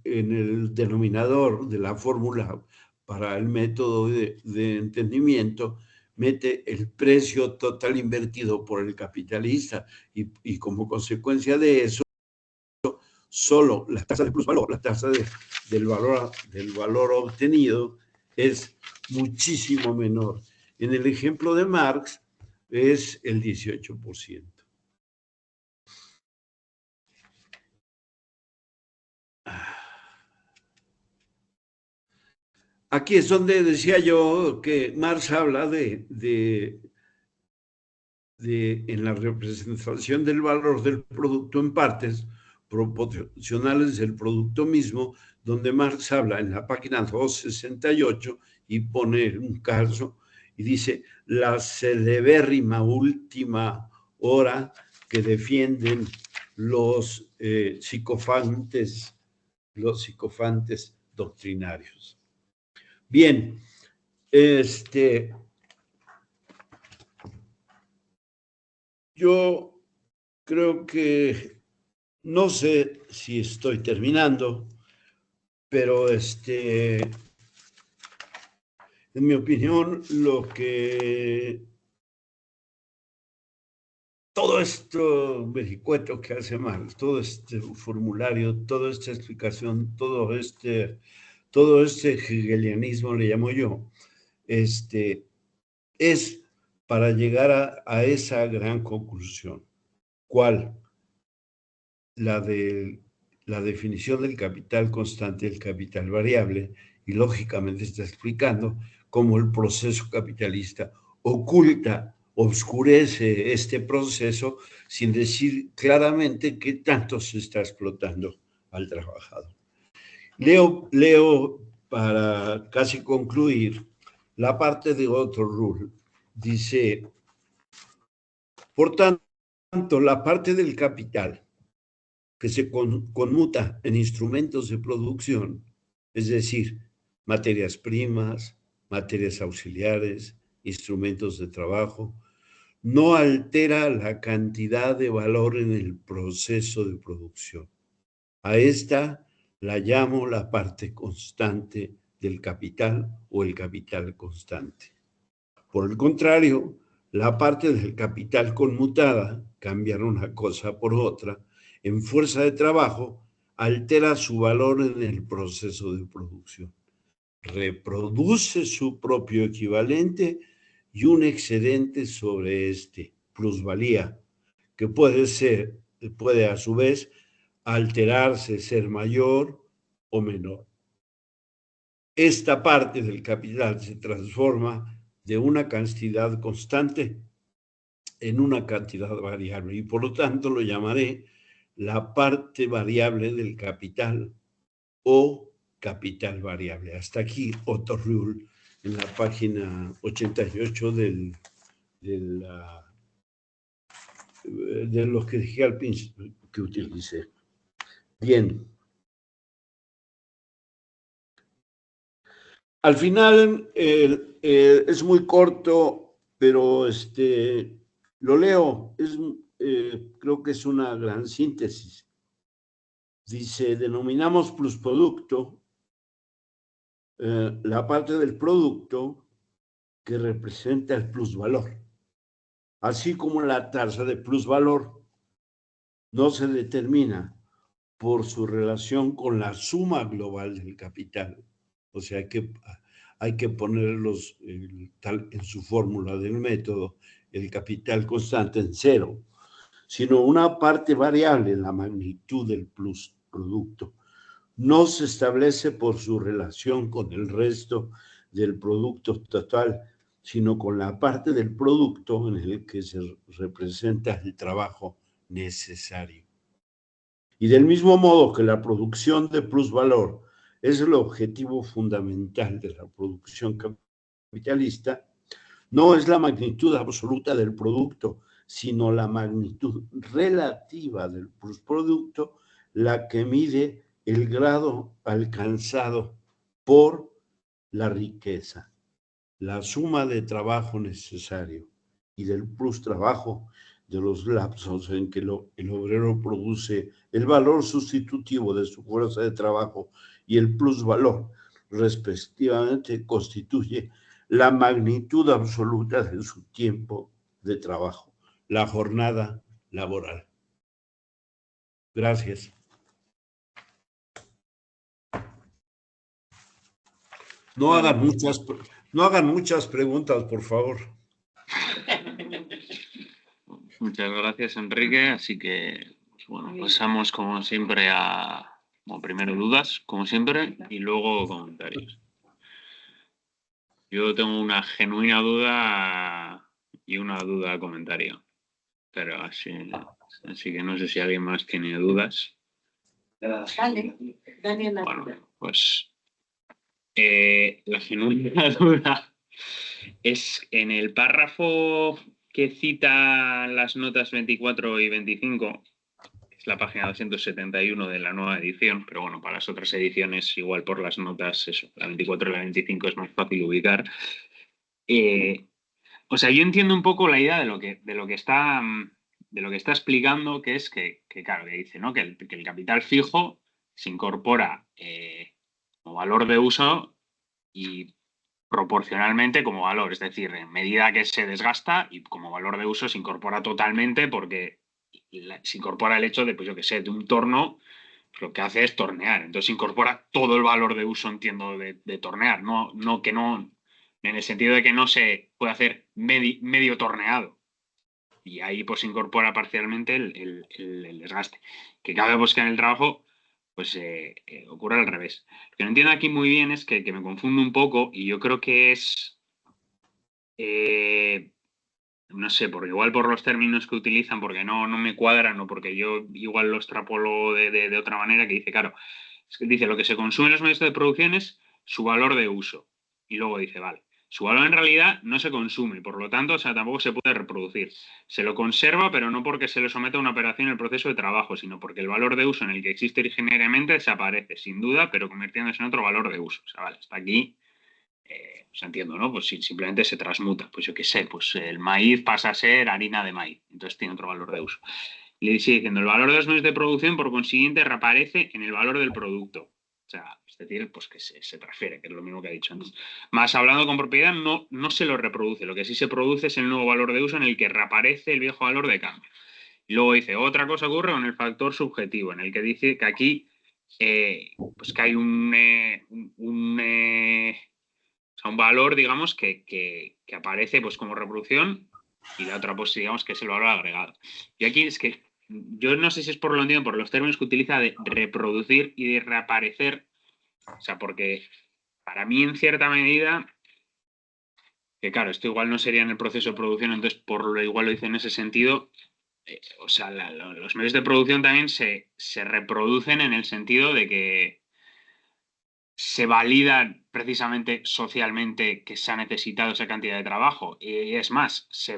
el denominador de la fórmula para el método de entendimiento, mete el precio total invertido por el capitalista y como consecuencia de eso, solo la tasa de plusvalor, la tasa del valor obtenido es muchísimo menor. En el ejemplo de Marx es el 18%. Aquí es donde decía yo que Marx habla en la representación del valor del producto en partes proporcionales del producto mismo, donde Marx habla en la página 268 y pone un caso y dice la celebérrima última hora que defienden los psicofantes doctrinarios. Bien, yo creo que no sé si estoy terminando, pero en mi opinión, todo esto vericueto que hace Marx, todo este formulario, toda esta explicación, todo este hegelianismo, le llamo yo, es para llegar a esa gran conclusión. ¿Cuál? La de la definición del capital constante y el capital variable, y lógicamente está explicando cómo el proceso capitalista oculta, oscurece este proceso sin decir claramente qué tanto se está explotando al trabajador. Leo para casi concluir la parte de Otto Ruhl. Dice, por tanto, la parte del capital que se conmuta en instrumentos de producción, es decir, materias primas, materias auxiliares, instrumentos de trabajo, no altera la cantidad de valor en el proceso de producción. A esta la llamo la parte constante del capital o el capital constante. Por el contrario, la parte del capital conmutada, cambiar una cosa por otra, en fuerza de trabajo, altera su valor en el proceso de producción. Reproduce su propio equivalente y un excedente sobre este, plusvalía, que puede a su vez alterarse, ser mayor o menor. Esta parte del capital se transforma de una cantidad constante en una cantidad variable y por lo tanto lo llamaré la parte variable del capital o capital variable. Hasta aquí Otto Ruhl en la página 88 de lo que dije al principio que utilicé. Bien. Al final es muy corto, pero lo leo. Creo que es una gran síntesis. Dice, denominamos plusproducto la parte del producto que representa el plusvalor. así como la tasa de plusvalor no se determina por su relación con la suma global del capital. O sea que hay que ponerlos tal en su fórmula del método, el capital constante en cero, sino una parte variable en la magnitud del producto. No se establece por su relación con el resto del producto total, sino con la parte del producto en el que se representa el trabajo necesario. Y del mismo modo que la producción de plusvalor es el objetivo fundamental de la producción capitalista, no es la magnitud absoluta del producto, sino la magnitud relativa del plusproducto la que mide el grado alcanzado por la riqueza, la suma de trabajo necesario y del plus trabajo de los lapsos en que el obrero produce el valor sustitutivo de su fuerza de trabajo y el plusvalor, respectivamente, constituye la magnitud absoluta de su tiempo de trabajo, la jornada laboral. Gracias. No hagan muchas preguntas, por favor. Muchas gracias, Enrique. Así que, pues bueno, pasamos como siempre a, bueno, primero dudas, como siempre, y luego comentarios. Yo tengo una genuina duda y una duda comentario, pero así que no sé si alguien más tiene dudas. Dale, Daniela. Bueno, pues la genuina duda es en el párrafo que cita las notas 24 y 25, es la página 271 de la nueva edición, pero bueno, para las otras ediciones, igual por las notas, eso, la 24 y la 25 es más fácil ubicar. O sea, yo entiendo un poco la idea de lo que está explicando, que es que claro, que dice, ¿no? Que el capital fijo se incorpora como valor de uso y proporcionalmente como valor, es decir, en medida que se desgasta y como valor de uso se incorpora totalmente porque se incorpora el hecho de, pues yo qué sé, de un torno, pues lo que hace es tornear, entonces se incorpora todo el valor de uso, entiendo, de tornear, no en el sentido de que no se puede hacer medio torneado. Y ahí pues se incorpora parcialmente el desgaste. Que cabe pues que en el trabajo pues ocurre al revés. Lo que no entiendo aquí muy bien es que me confundo un poco y yo creo que es, no sé, porque igual por los términos que utilizan, porque no me cuadran o porque yo igual lo extrapolo de otra manera, que dice, claro, es que dice lo que se consume en los medios de producción es su valor de uso. Y luego dice, vale, su valor en realidad no se consume, por lo tanto, o sea, tampoco se puede reproducir. Se lo conserva, pero no porque se le someta a una operación en el proceso de trabajo, sino porque el valor de uso en el que existe originariamente desaparece, sin duda, pero convirtiéndose en otro valor de uso. O sea, vale, hasta aquí pues entiendo, ¿no? Pues simplemente se transmuta. Pues yo qué sé, pues el maíz pasa a ser harina de maíz, entonces tiene otro valor de uso. Y le sigue diciendo, el valor de los medios de producción, por consiguiente, reaparece en el valor del producto. O sea, es decir, pues que se transfiere, que es lo mismo que ha dicho antes. Más hablando con propiedad, no se lo reproduce. Lo que sí se produce es el nuevo valor de uso en el que reaparece el viejo valor de cambio. Y luego dice, otra cosa ocurre con el factor subjetivo, en el que dice que aquí pues que hay un valor, digamos, que aparece pues como reproducción y la otra, pues digamos, que es el valor agregado. Y aquí es que yo no sé si es por lo entiendo, por los términos que utiliza de reproducir y de reaparecer, o sea, porque para mí en cierta medida, que claro, esto igual no sería en el proceso de producción, entonces por lo igual lo dice en ese sentido, o sea, los medios de producción también se reproducen en el sentido de que se valida precisamente socialmente que se ha necesitado esa cantidad de trabajo. Y es más, se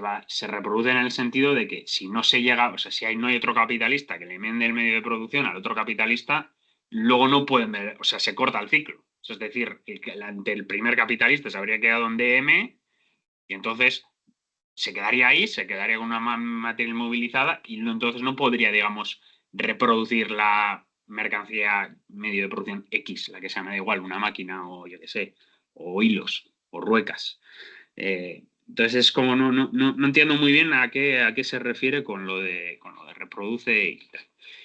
reproduce en el sentido de que si no se llega, o sea, si no hay otro capitalista que le mende el medio de producción al otro capitalista, luego no pueden ver, o sea, se corta el ciclo. Es decir, ante el primer capitalista se habría quedado en DM y entonces se quedaría ahí, se quedaría con una materia inmovilizada y entonces no podría, digamos, reproducir la mercancía medio de producción X, la que sea, me da igual, una máquina o yo qué sé, o hilos o ruecas. Entonces es como no entiendo muy bien a qué se refiere con lo de reproduce y tal.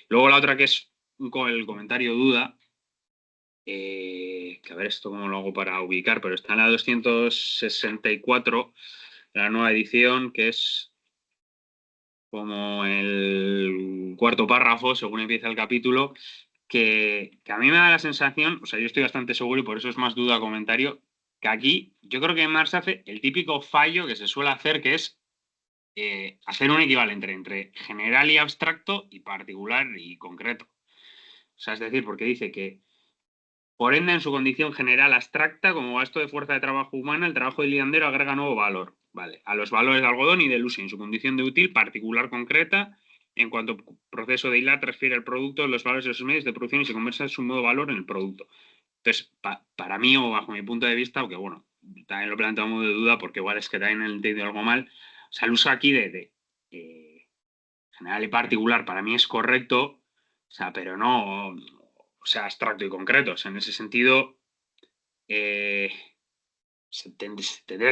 Luego la otra que es el comentario duda, que a ver esto cómo lo hago para ubicar, pero está en la 264, la nueva edición, que es como el cuarto párrafo, según empieza el capítulo, que a mí me da la sensación, o sea, yo estoy bastante seguro y por eso es más duda comentario, que aquí yo creo que Marx hace el típico fallo que se suele hacer, que es hacer un equivalente entre general y abstracto y particular y concreto. O sea, es decir, porque dice que, por ende, en su condición general abstracta, como gasto de fuerza de trabajo humana, el trabajo del liandero agrega nuevo valor, ¿vale? A los valores de algodón y de luce, en su condición de útil particular concreta, en cuanto proceso de hilar transfiere el producto, los valores de los medios de producción y se conversa en su nuevo valor en el producto. Entonces, para mí, o bajo mi punto de vista, aunque bueno, también lo planteo como de duda, porque igual es que también he entendido algo mal, o sea, el uso aquí de general y particular para mí es correcto, o sea, pero no, o sea, abstracto y concreto. O sea, en ese sentido, tendría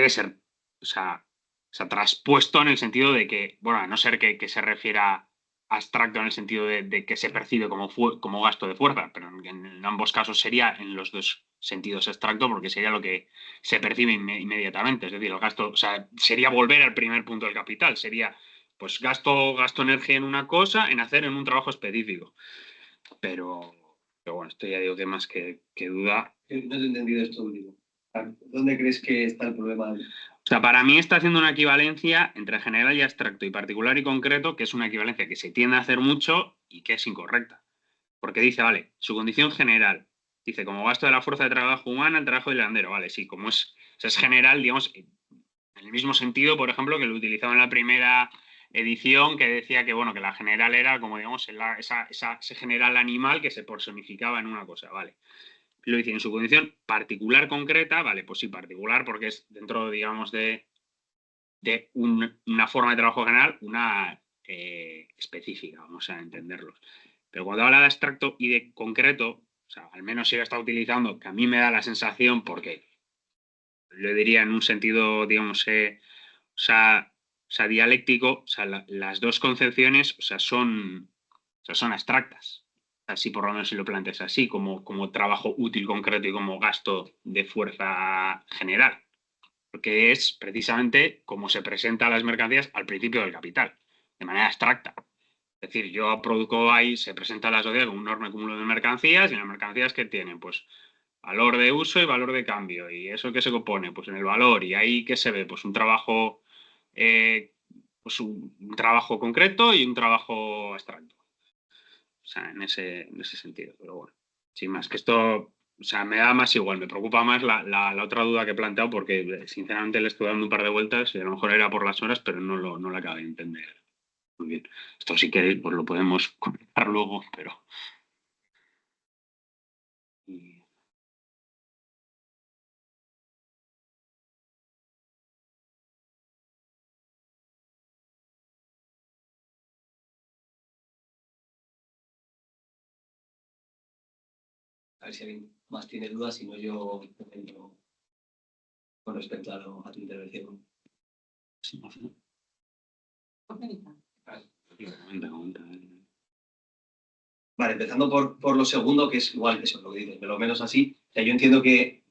que ser, o sea, traspuesto en el sentido de que, bueno, a no ser que se refiera abstracto en el sentido de que se percibe como gasto de fuerza, pero en ambos casos sería en los dos sentidos abstracto, porque sería lo que se percibe inmediatamente. Es decir, el gasto, o sea, sería volver al primer punto del capital, sería pues gasto energía en una cosa, en hacer en un trabajo específico. Pero bueno, esto ya digo que más que duda. No te he entendido esto último. ¿Dónde crees que está el problema? O sea, para mí está haciendo una equivalencia entre general y abstracto y particular y concreto, que es una equivalencia que se tiende a hacer mucho y que es incorrecta. Porque dice, vale, su condición general, dice, como gasto de la fuerza de trabajo humana, el trabajo del hilandero, vale, sí, como es, o sea, es general, digamos, en el mismo sentido, por ejemplo, que lo utilizaba en la primera edición, que decía que, bueno, que la general era como, digamos, ese general animal que se personificaba en una cosa, vale. Lo dice en su condición particular concreta, vale, pues sí, particular, porque es dentro, digamos, de una forma de trabajo general, una específica, vamos a entenderlos. Pero cuando habla de abstracto y de concreto, o sea, al menos si lo está utilizando, que a mí me da la sensación, porque lo diría en un sentido, digamos, o sea, dialéctico, o sea, las dos concepciones, o sea, son abstractas. Así por lo menos si lo planteas así, como trabajo útil concreto y como gasto de fuerza general. Porque es precisamente como se presentan las mercancías al principio del capital, de manera abstracta. Es decir, yo produzco ahí, se presenta la sociedad con un enorme cúmulo de mercancías y las mercancías que tienen, pues, valor de uso y valor de cambio. ¿Y eso qué se compone? Pues en el valor. ¿Y ahí qué se ve? Pues un trabajo, pues un trabajo concreto y un trabajo abstracto. O sea, en ese sentido. Pero bueno, sin más, que esto, o sea, me da más igual, me preocupa más la otra duda que he planteado porque sinceramente le estoy dando un par de vueltas y a lo mejor era por las horas, pero no la acabo de entender muy bien. Esto si queréis, pues lo podemos comentar luego, pero... A ver si alguien más tiene dudas, si no yo comento con respecto a tu intervención. Sí, no sé. Comenta. Vale, empezando por lo segundo, que es igual, eso es lo que dices, de lo menos así. O sea, yo entiendo que,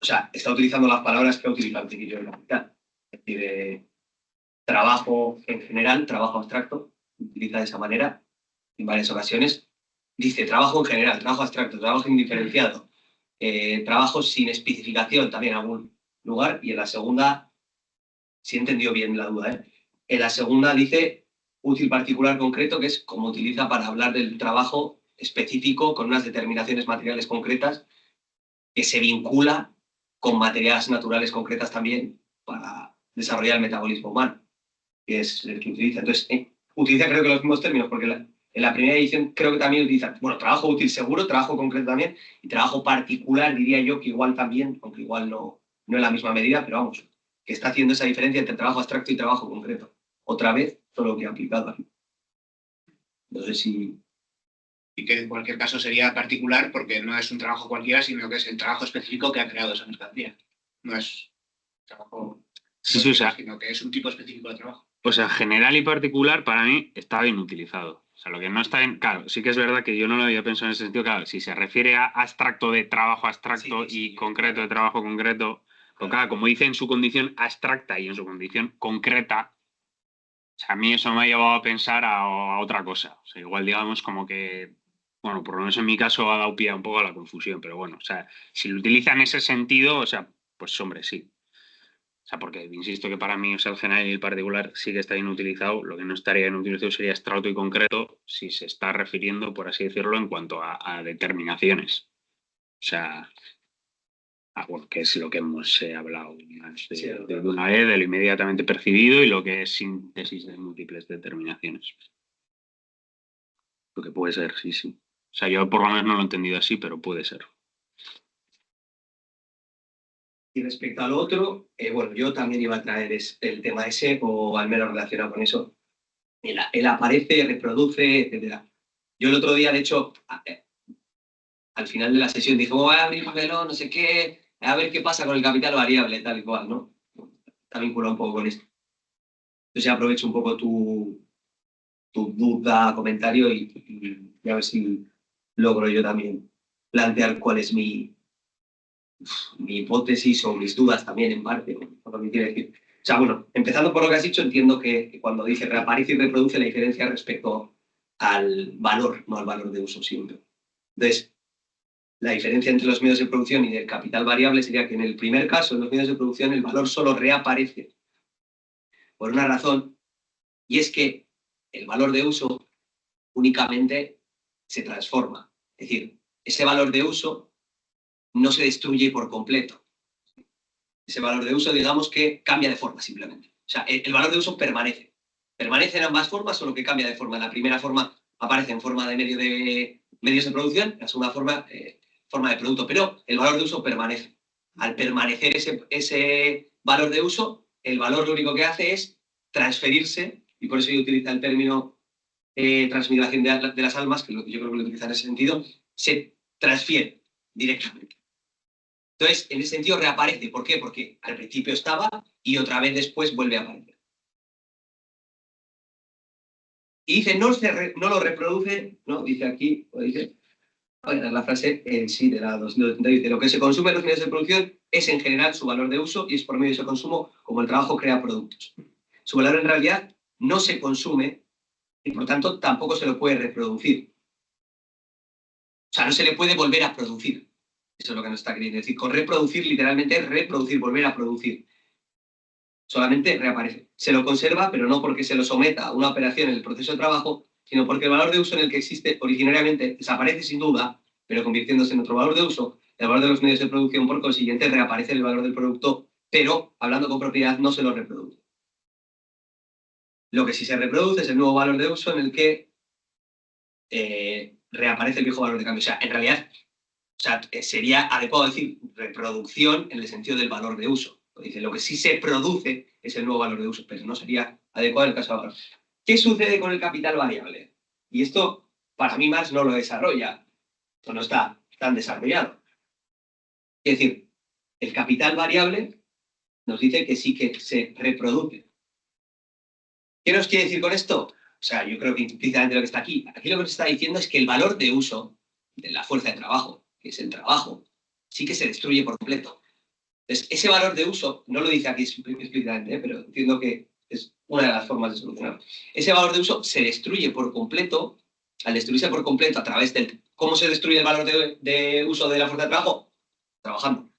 o sea, está utilizando las palabras que ha utilizado el chiquillo en la mitad. Es decir, trabajo en general, trabajo abstracto, utiliza de esa manera en varias ocasiones. Dice trabajo en general, trabajo abstracto, trabajo indiferenciado, trabajo sin especificación también en algún lugar. Y en la segunda, si he entendido bien la duda, en la segunda dice útil particular concreto, que es como utiliza para hablar del trabajo específico con unas determinaciones materiales concretas que se vincula con materiales naturales concretas también para desarrollar el metabolismo humano, que es el que utiliza. Entonces, utiliza creo que los mismos términos, porque en la primera edición creo que también utiliza, bueno, trabajo útil seguro, trabajo concreto también, y trabajo particular diría yo que igual también, aunque igual no en la misma medida, pero vamos, que está haciendo esa diferencia entre trabajo abstracto y trabajo concreto. Otra vez, todo lo que ha aplicado aquí. No sé si... Y que en cualquier caso sería particular porque no es un trabajo cualquiera, sino que es el trabajo específico que ha creado esa mercancía. No es trabajo... Sí, o sea, sino que es un tipo específico de trabajo. O sea, general y particular para mí está bien utilizado. O sea, lo que no está bien, claro, sí que es verdad que yo no lo había pensado en ese sentido. Claro, si se refiere a abstracto de trabajo abstracto y concreto de trabajo concreto, pues claro, como dice en su condición abstracta y en su condición concreta, o sea, a mí eso me ha llevado a pensar a otra cosa. O sea, igual digamos como que, bueno, por lo menos en mi caso ha dado pie un poco a la confusión, pero bueno, o sea, si lo utiliza en ese sentido, o sea, pues hombre, sí. O sea, porque insisto que para mí, o sea, el general y el particular sí que está bien utilizado. Lo que no estaría bien utilizado sería abstracto y concreto si se está refiriendo, por así decirlo, en cuanto a determinaciones. O sea, bueno, que es lo que hemos hablado más de una vez, de lo inmediatamente percibido y lo que es síntesis de múltiples determinaciones. Lo que puede ser, sí, sí. O sea, yo por lo menos no lo he entendido así, pero puede ser. Y respecto al otro, bueno, yo también iba a traer el tema ese, o al menos relacionado con eso. Él aparece, reproduce, etcétera. Yo el otro día, de hecho, al final de la sesión dije, voy a abrir un melón, no sé qué, a ver qué pasa con el capital variable, tal y cual, ¿no? Está vinculado un poco con esto. Entonces aprovecho un poco tu duda, comentario y a ver si logro yo también plantear cuál es mi hipótesis o mis dudas también en parte, por lo que quiere decir. O sea, bueno, empezando por lo que has dicho, entiendo que cuando dice reaparece y reproduce la diferencia respecto al valor, no al valor de uso siempre. Entonces, la diferencia entre los medios de producción y del capital variable sería que en el primer caso, en los medios de producción, el valor solo reaparece por una razón, y es que el valor de uso únicamente se transforma. Es decir, ese valor de uso no se destruye por completo. Ese valor de uso, digamos que cambia de forma simplemente. O sea, el valor de uso permanece. Permanece en ambas formas, solo que cambia de forma. La primera forma aparece en forma de medios de producción, la segunda forma, forma de producto, pero el valor de uso permanece. Al permanecer ese valor de uso, el valor lo único que hace es transferirse, y por eso yo utilizo el término transmigración de las almas, que yo creo que lo utiliza en ese sentido, se transfiere directamente. Entonces, en ese sentido reaparece. ¿Por qué? Porque al principio estaba y otra vez después vuelve a aparecer. Y dice, no lo reproduce, ¿no? Dice aquí, dice, la frase en sí de la 280, dice, lo que se consume en los medios de producción es en general su valor de uso y es por medio de ese consumo como el trabajo crea productos. Su valor en realidad no se consume y por tanto tampoco se lo puede reproducir. O sea, no se le puede volver a producir. Eso es lo que nos está queriendo decir. Con reproducir, literalmente, reproducir, volver a producir. Solamente reaparece. Se lo conserva, pero no porque se lo someta a una operación en el proceso de trabajo, sino porque el valor de uso en el que existe originariamente desaparece sin duda, pero convirtiéndose en otro valor de uso. El valor de los medios de producción, por consiguiente, reaparece el valor del producto, pero, hablando con propiedad, no se lo reproduce. Lo que sí se reproduce es el nuevo valor de uso en el que reaparece el viejo valor de cambio. O sea, en realidad, sería adecuado decir reproducción en el sentido del valor de uso. Dice, lo que sí se produce es el nuevo valor de uso, pero no sería adecuado en el caso de valor. ¿Qué sucede con el capital variable? Y esto, para mí, Marx no lo desarrolla, o no está tan desarrollado. Es decir, el capital variable nos dice que sí que se reproduce. ¿Qué nos quiere decir con esto? O sea, yo creo que implícitamente lo que está aquí. Aquí lo que nos está diciendo es que el valor de uso de la fuerza de trabajo, que es el trabajo, sí que se destruye por completo. Entonces, ese valor de uso, no lo dice aquí explícitamente, pero entiendo que es una de las formas de solucionarlo. Ese valor de uso se destruye por completo, al destruirse por completo a través del... ¿Cómo se destruye el valor de uso de la fuerza de trabajo? Trabajando.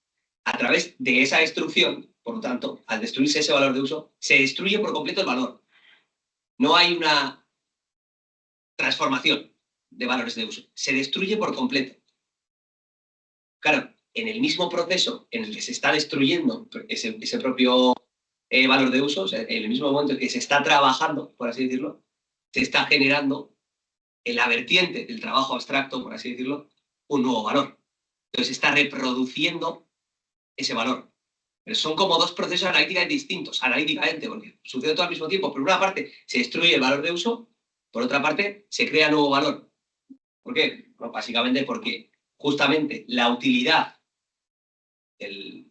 A través de esa destrucción, por lo tanto, al destruirse ese valor de uso, se destruye por completo el valor. No hay una transformación de valores de uso. Se destruye por completo. Claro, en el mismo proceso en el que se está destruyendo ese propio valor de uso, o sea, en el mismo momento en que se está trabajando, por así decirlo, se está generando en la vertiente del trabajo abstracto, por así decirlo, un nuevo valor. Entonces se está reproduciendo ese valor. Pero son como dos procesos analíticamente distintos, analíticamente, porque sucede todo al mismo tiempo. Por una parte se destruye el valor de uso, por otra parte se crea nuevo valor. ¿Por qué? Bueno, básicamente porque justamente la utilidad del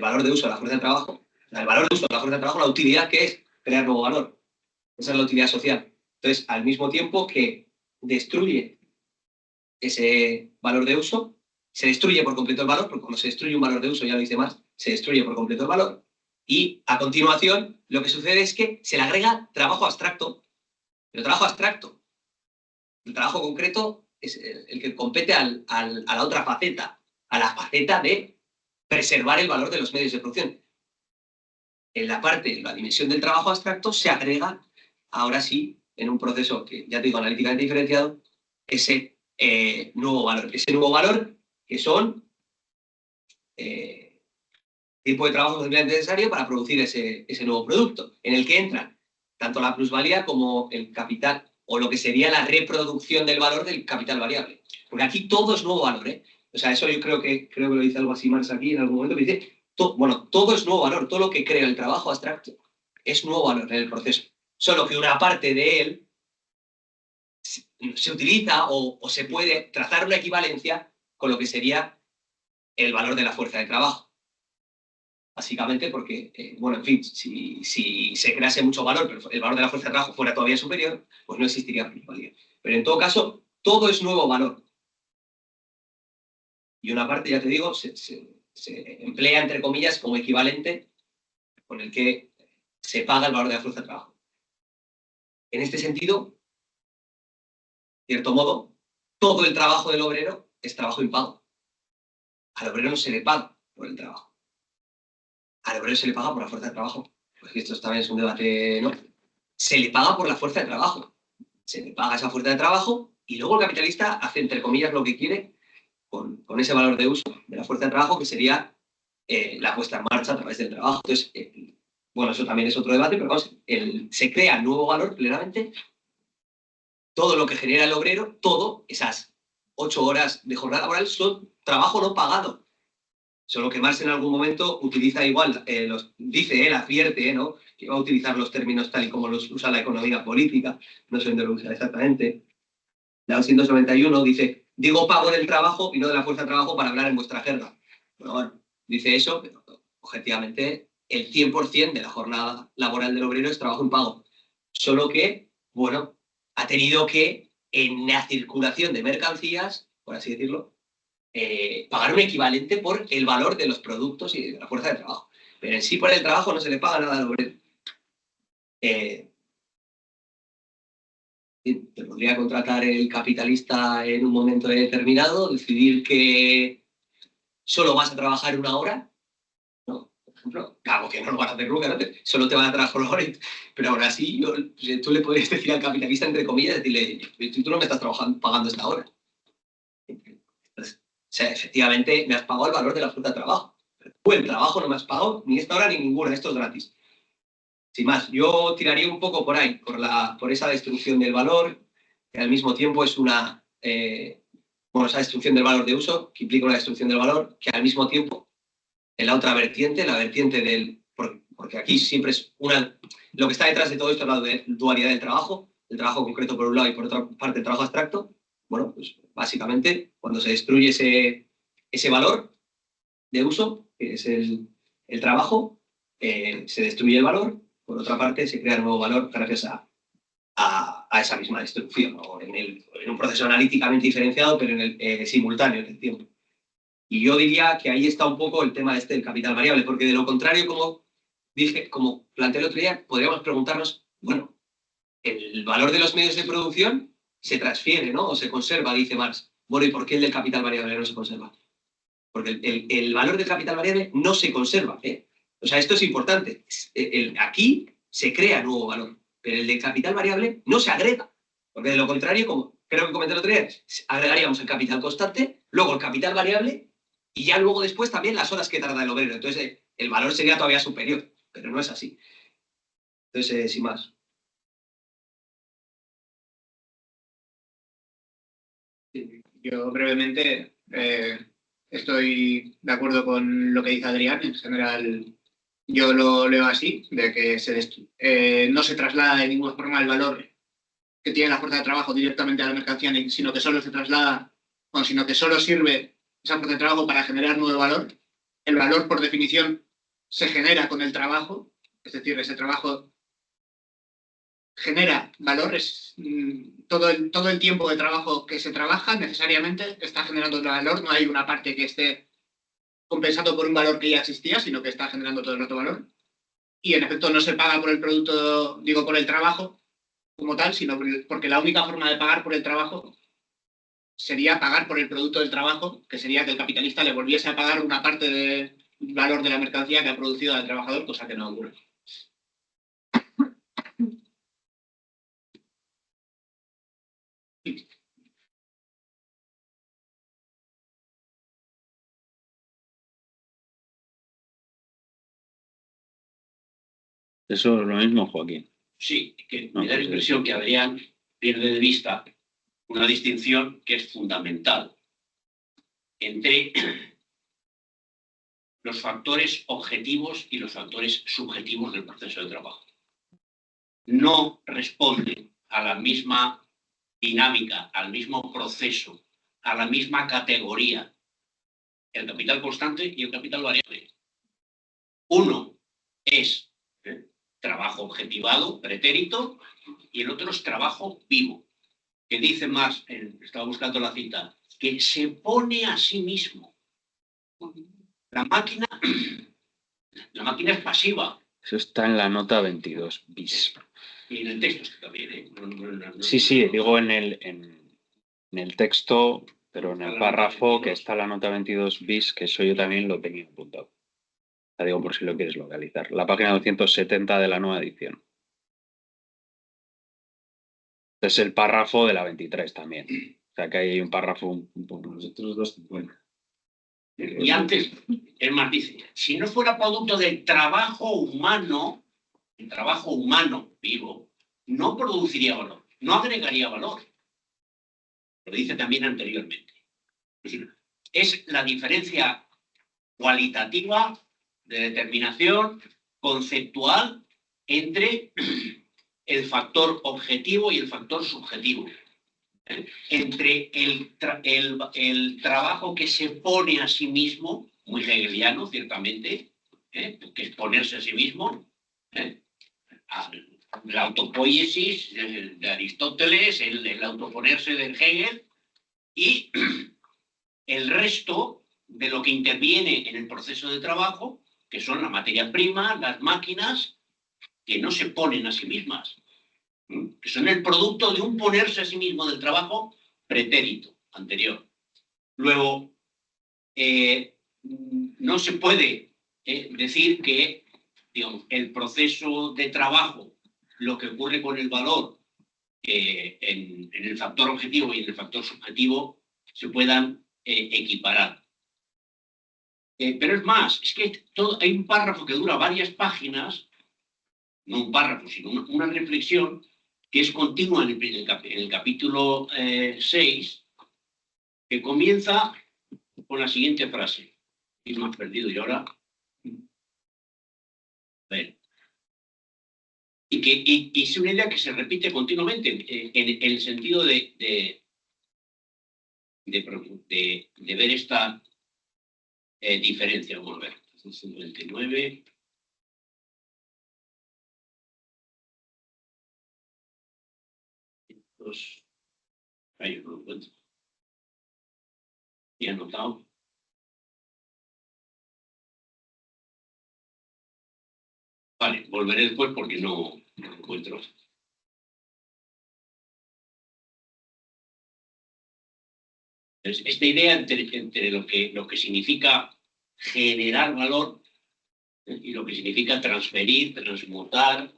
valor de uso de la fuerza de trabajo El valor de uso de la fuerza de trabajo, la utilidad que es crear nuevo valor. Esa es la utilidad social. Entonces, al mismo tiempo que destruye ese valor de uso, se destruye por completo el valor, porque cuando se destruye un valor de uso, ya lo dice más, se destruye por completo el valor, y a continuación lo que sucede es que se le agrega trabajo abstracto. El trabajo abstracto, el trabajo concreto, es el que compete a la otra faceta, a la faceta de preservar el valor de los medios de producción. En la parte, la dimensión del trabajo abstracto, se agrega, ahora sí, en un proceso que ya te digo, analíticamente diferenciado, ese nuevo valor. Ese nuevo valor que son tipo de trabajo necesario para producir ese nuevo producto, en el que entra tanto la plusvalía como el capital, o lo que sería la reproducción del valor del capital variable. Porque aquí todo es nuevo valor, ¿eh? O sea, eso yo creo que lo dice algo así Marx aquí en algún momento, que dice, todo es nuevo valor, todo lo que crea el trabajo abstracto es nuevo valor en el proceso. Solo que una parte de él se utiliza o se puede trazar una equivalencia con lo que sería el valor de la fuerza de trabajo. Básicamente porque, bueno, en fin, si se crease mucho valor, pero el valor de la fuerza de trabajo fuera todavía superior, pues no existiría plusvalía. Pero en todo caso, todo es nuevo valor. Y una parte, ya te digo, se emplea, entre comillas, como equivalente con el que se paga el valor de la fuerza de trabajo. En este sentido, de cierto modo, todo el trabajo del obrero es trabajo impago. Al obrero no se le paga por el trabajo. Al obrero se le paga por la fuerza de trabajo. Pues esto también es un debate, ¿no? Se le paga por la fuerza de trabajo. Se le paga esa fuerza de trabajo y luego el capitalista hace, entre comillas, lo que quiere con ese valor de uso de la fuerza de trabajo, que sería la puesta en marcha a través del trabajo. Entonces, bueno, eso también es otro debate, pero vamos, se crea nuevo valor plenamente. Todo lo que genera el obrero, todo, esas 8 horas de jornada laboral, son trabajo no pagado. Solo que Marx en algún momento utiliza igual, dice él, advierte, ¿no?, que va a utilizar los términos tal y como los usa la economía política, no sé dónde lo usa exactamente. La 291 dice, digo pago del trabajo y no de la fuerza de trabajo para hablar en vuestra jerga. Bueno, dice eso, pero objetivamente el 100% de la jornada laboral del obrero es trabajo impago. Solo que, bueno, ha tenido que, en la circulación de mercancías, por así decirlo, pagar un equivalente por el valor de los productos y de la fuerza de trabajo. Pero en sí por el trabajo no se le paga nada al obrero. Te podría contratar el capitalista en un momento determinado, decidir que solo vas a trabajar 1 hora, ¿no? Por ejemplo, claro que no lo van a hacer nunca, ¿no? Solo te van a trabajar 1 hora, pero ahora sí, tú le podrías decir al capitalista, entre comillas, decirle, tú no me estás pagando esta hora. Entonces, o sea, efectivamente me has pagado el valor de la fuerza de trabajo. Pero tú el trabajo no me has pagado ni esta hora ni ninguna, esto es gratis. Sin más, yo tiraría un poco por ahí, por esa destrucción del valor, que al mismo tiempo es una... esa destrucción del valor de uso, que implica una destrucción del valor, que al mismo tiempo, en la otra vertiente, la vertiente del... Porque aquí siempre es lo que está detrás de todo esto es la dualidad del trabajo, el trabajo concreto por un lado y por otra parte el trabajo abstracto. Bueno, pues básicamente, cuando se destruye ese valor de uso, que es el trabajo, se destruye el valor. Por otra parte, se crea un nuevo valor gracias a esa misma destrucción, ¿no? en un proceso analíticamente diferenciado, pero simultáneo en el tiempo. Y yo diría que ahí está un poco el tema del capital variable, porque de lo contrario, como planteé el otro día, podríamos preguntarnos, bueno, el valor de los medios de producción se transfiere, ¿no?, o se conserva, dice Marx. Bueno, ¿y por qué el del capital variable no se conserva? Porque el valor del capital variable no se conserva, ¿eh? O sea, esto es importante. Aquí se crea nuevo valor, pero el de capital variable no se agrega. Porque de lo contrario, como creo que comenté el otro día, agregaríamos el capital constante, luego el capital variable y ya luego después también las horas que tarda el obrero. Entonces el valor sería todavía superior, pero no es así. Entonces, sin más. Yo brevemente estoy de acuerdo con lo que dice Adrián. En general, yo lo leo así, de que no se traslada de ninguna forma el valor que tiene la fuerza de trabajo directamente a la mercancía, sino que solo se traslada, sino que solo sirve esa fuerza de trabajo para generar nuevo valor. El valor, por definición, se genera con el trabajo, es decir, ese trabajo genera valor, todo el tiempo de trabajo que se trabaja necesariamente está generando valor, no hay una parte que esté compensado por un valor que ya existía, sino que está generando todo el rato valor. Y en efecto no se paga por el producto, digo, por el trabajo como tal, sino porque la única forma de pagar por el trabajo sería pagar por el producto del trabajo, que sería que el capitalista le volviese a pagar una parte del valor de la mercancía que ha producido al trabajador, cosa que no ocurre. Eso es lo mismo, Joaquín. Sí, que No, me da la pues impresión que Adrián pierde de vista una distinción que es fundamental entre los factores objetivos y los factores subjetivos del proceso de trabajo. No responden a la misma dinámica, al mismo proceso, a la misma categoría, el capital constante y el capital variable. Uno es trabajo objetivado, pretérito, y el otro es trabajo vivo, que dice más, estaba buscando la cita, que se pone a sí mismo. La máquina es pasiva. Eso está en la nota 22 bis. Y en el texto también, ¿eh? Sí, digo en el texto, pero en el párrafo que está la nota 22 bis, que eso yo también lo tenía apuntado. La digo por si lo quieres localizar. La página 270 de la nueva edición. Es el párrafo de la 23 también. O sea que ahí hay un párrafo. Nosotros 250. Y antes, el más dice, si no fuera producto del trabajo humano, el trabajo humano vivo, no produciría valor, no agregaría valor. Lo dice también anteriormente. Es decir, es la diferencia cualitativa de determinación conceptual entre el factor objetivo y el factor subjetivo. Entre el trabajo que se pone a sí mismo, muy hegeliano, ciertamente, que es ponerse a sí mismo, la autopoiesis de Aristóteles, el autoponerse de Hegel, y el resto de lo que interviene en el proceso de trabajo, que son la materia prima, las máquinas, que no se ponen a sí mismas, que son el producto de un ponerse a sí mismo del trabajo pretérito, anterior. Luego, no se puede decir que, digamos, el proceso de trabajo, lo que ocurre con el valor en el factor objetivo y en el factor subjetivo, se puedan equiparar. Pero es más, es que hay un párrafo que dura varias páginas, no un párrafo, sino una reflexión que es continua en el capítulo 6, que comienza con la siguiente frase. Y me has perdido y ahora. Y es una idea que se repite continuamente en el sentido de ver esta diferencia. Vamos a ver. 59. Ahí no lo encuentro. Y anotado. Vale, volveré después porque no lo encuentro. Entonces, esta idea entre lo que significa generar valor y lo que significa transferir, transmutar,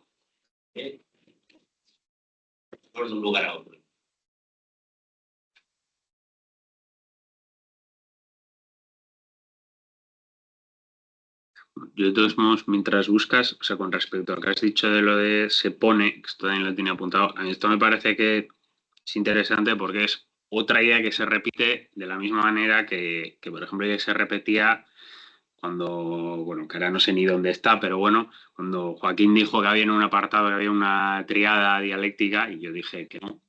de un lugar a otro. Yo de todos modos, mientras buscas, o sea, con respecto a lo que has dicho de lo de se pone, que esto también lo tenía apuntado, a mí esto me parece que es interesante porque es otra idea que se repite de la misma manera que por ejemplo, ya se repetía cuando, bueno, que ahora no sé ni dónde está, pero bueno, cuando Joaquín dijo que había en un apartado, que había una triada dialéctica, y yo dije que no,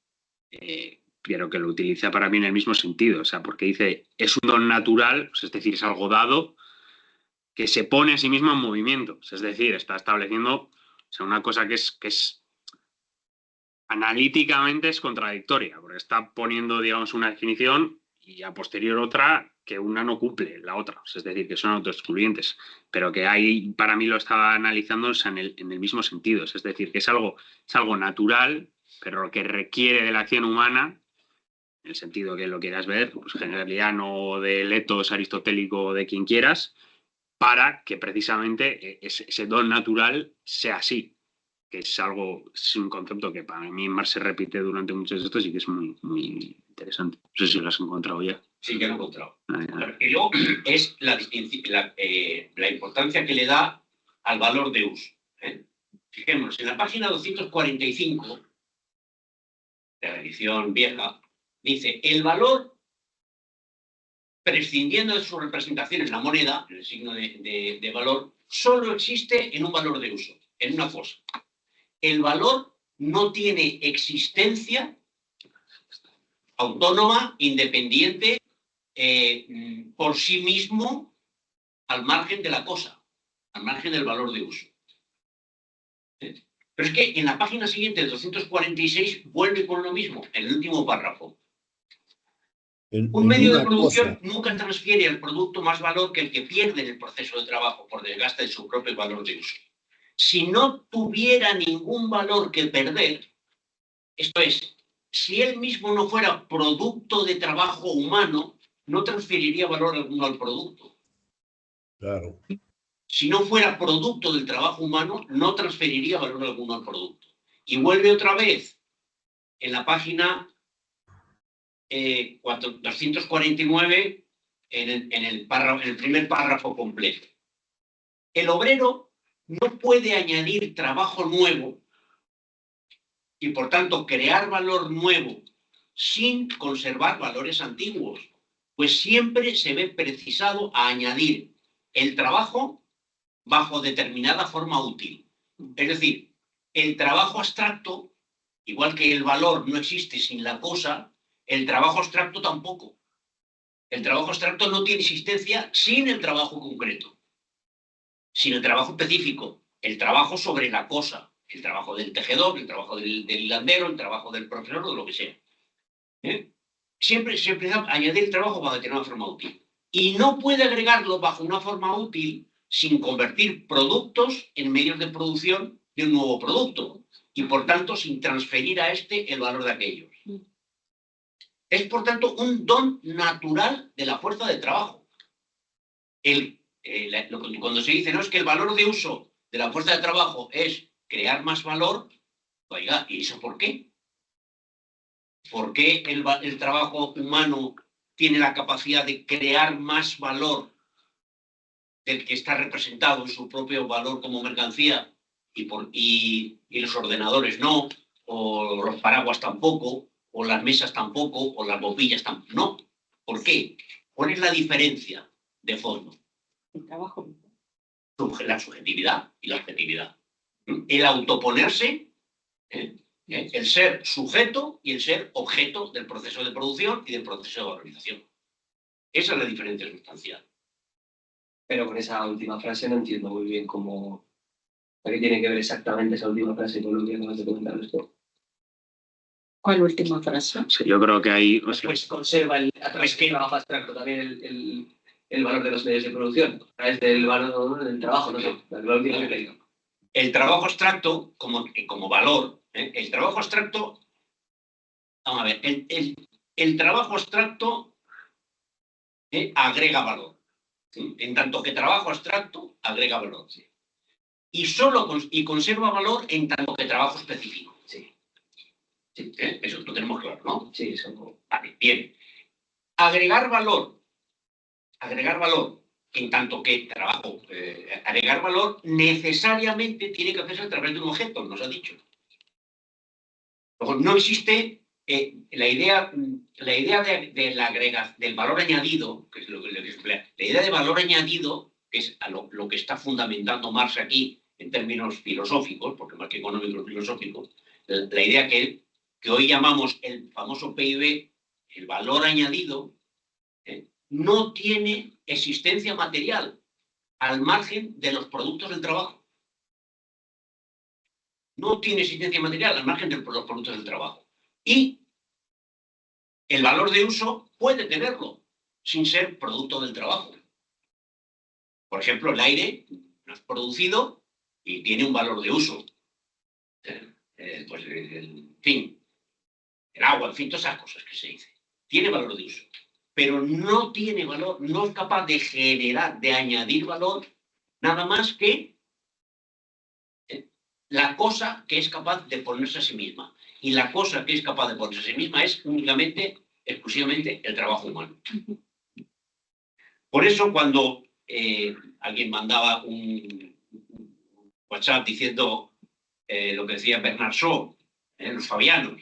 pero que lo utiliza para mí en el mismo sentido, o sea, porque dice, es un don natural, es decir, es algo dado, que se pone a sí mismo en movimiento. Es decir, está estableciendo una cosa que es analíticamente es contradictoria, porque está poniendo, digamos, una definición y a posterior otra que una no cumple la otra. Es decir, que son autoexcluyentes, pero que ahí para mí lo estaba analizando en el mismo sentido. Es decir, que es algo natural, pero que requiere de la acción humana, en el sentido que lo quieras ver, pues hegeliano, del etos aristotélico, de quien quieras, para que precisamente ese don natural sea así, que es un concepto que para mí en Marx se repite durante muchos de estos y que es muy, muy interesante. No sé si lo has encontrado ya. Sí, que lo he encontrado. Y luego es la importancia que le da al valor de uso. Fijémonos, en la página 245 de la edición vieja, dice: el valor, prescindiendo de sus representaciones, la moneda, el signo de valor, solo existe en un valor de uso, en una cosa. El valor no tiene existencia autónoma, independiente, por sí mismo, al margen de la cosa, al margen del valor de uso. Pero es que en la página siguiente, 246, vuelve con lo mismo, en el último párrafo. Un medio de producción nunca transfiere al producto más valor que el que pierde en el proceso de trabajo por desgaste de su propio valor de uso. Si no tuviera ningún valor que perder, esto es, si él mismo no fuera producto de trabajo humano, no transferiría valor alguno al producto. Claro. Si no fuera producto del trabajo humano, no transferiría valor alguno al producto. Y vuelve otra vez en la página 249, en el primer párrafo completo. El obrero no puede añadir trabajo nuevo y, por tanto, crear valor nuevo sin conservar valores antiguos, pues siempre se ve precisado a añadir el trabajo bajo determinada forma útil. Es decir, el trabajo abstracto, igual que el valor no existe sin la cosa, el trabajo abstracto tampoco. El trabajo abstracto no tiene existencia sin el trabajo concreto, sin el trabajo específico, el trabajo sobre la cosa, el trabajo del tejedor, el trabajo del hilandero, el trabajo del profesor o lo que sea. Siempre se empieza a añadir el trabajo bajo determinada forma útil. Y no puede agregarlo bajo una forma útil sin convertir productos en medios de producción de un nuevo producto y, por tanto, sin transferir a este el valor de aquellos. Es, por tanto, un don natural de la fuerza de trabajo. Cuando se dice, no, es que el valor de uso de la fuerza de trabajo es crear más valor, oiga, ¿y eso por qué? ¿Por qué el trabajo humano tiene la capacidad de crear más valor del que está representado en su propio valor como mercancía y los ordenadores no, o los paraguas tampoco, o las mesas tampoco, o las bombillas tampoco? No. ¿Por qué? ¿Cuál es la diferencia de fondo? El trabajo. La subjetividad y la objetividad. El autoponerse, el ser sujeto y el ser objeto del proceso de producción y del proceso de valorización. Esa es la diferencia sustancial. Pero con esa última frase no entiendo muy bien cómo... ¿Qué tiene que ver exactamente esa última frase con lo que acabas de comentar esto? ¿Cuál última frase? Sí, yo creo que ahí... Pues conserva a través del trabajo abstracto también el valor de los medios de producción, a través del valor del trabajo, no sé, el valor que he dicho. El trabajo abstracto, como valor, el trabajo abstracto... Vamos a ver, el trabajo abstracto agrega valor. ¿Sí? En tanto que trabajo abstracto agrega valor. ¿Sí? Y conserva valor en tanto que trabajo específico. Sí. Sí. Eso lo tenemos claro, ¿no? Sí, eso. Vale, bien. Agregar valor en tanto que trabajo, agregar valor necesariamente tiene que hacerse a través de un objeto, nos ha dicho. Luego, no existe la idea del valor añadido, que es lo que se emplea, la idea de valor añadido, que es lo que está fundamentando Marx aquí en términos filosóficos, porque más que económicos, filosóficos, la idea que hoy llamamos el famoso PIB, el valor añadido, no tiene existencia material, al margen de los productos del trabajo. No tiene existencia material al margen de los productos del trabajo. Y el valor de uso puede tenerlo, sin ser producto del trabajo. Por ejemplo, el aire no es producido y tiene un valor de uso. Pues, en fin, el agua, en fin, todas esas cosas que se dice. Tiene valor de uso, pero no tiene valor, no es capaz de generar, de añadir valor, nada más que la cosa que es capaz de ponerse a sí misma. Y la cosa que es capaz de ponerse a sí misma es únicamente, exclusivamente, el trabajo humano. Por eso, cuando alguien mandaba un WhatsApp diciendo lo que decía Bernard Shaw, los fabianos,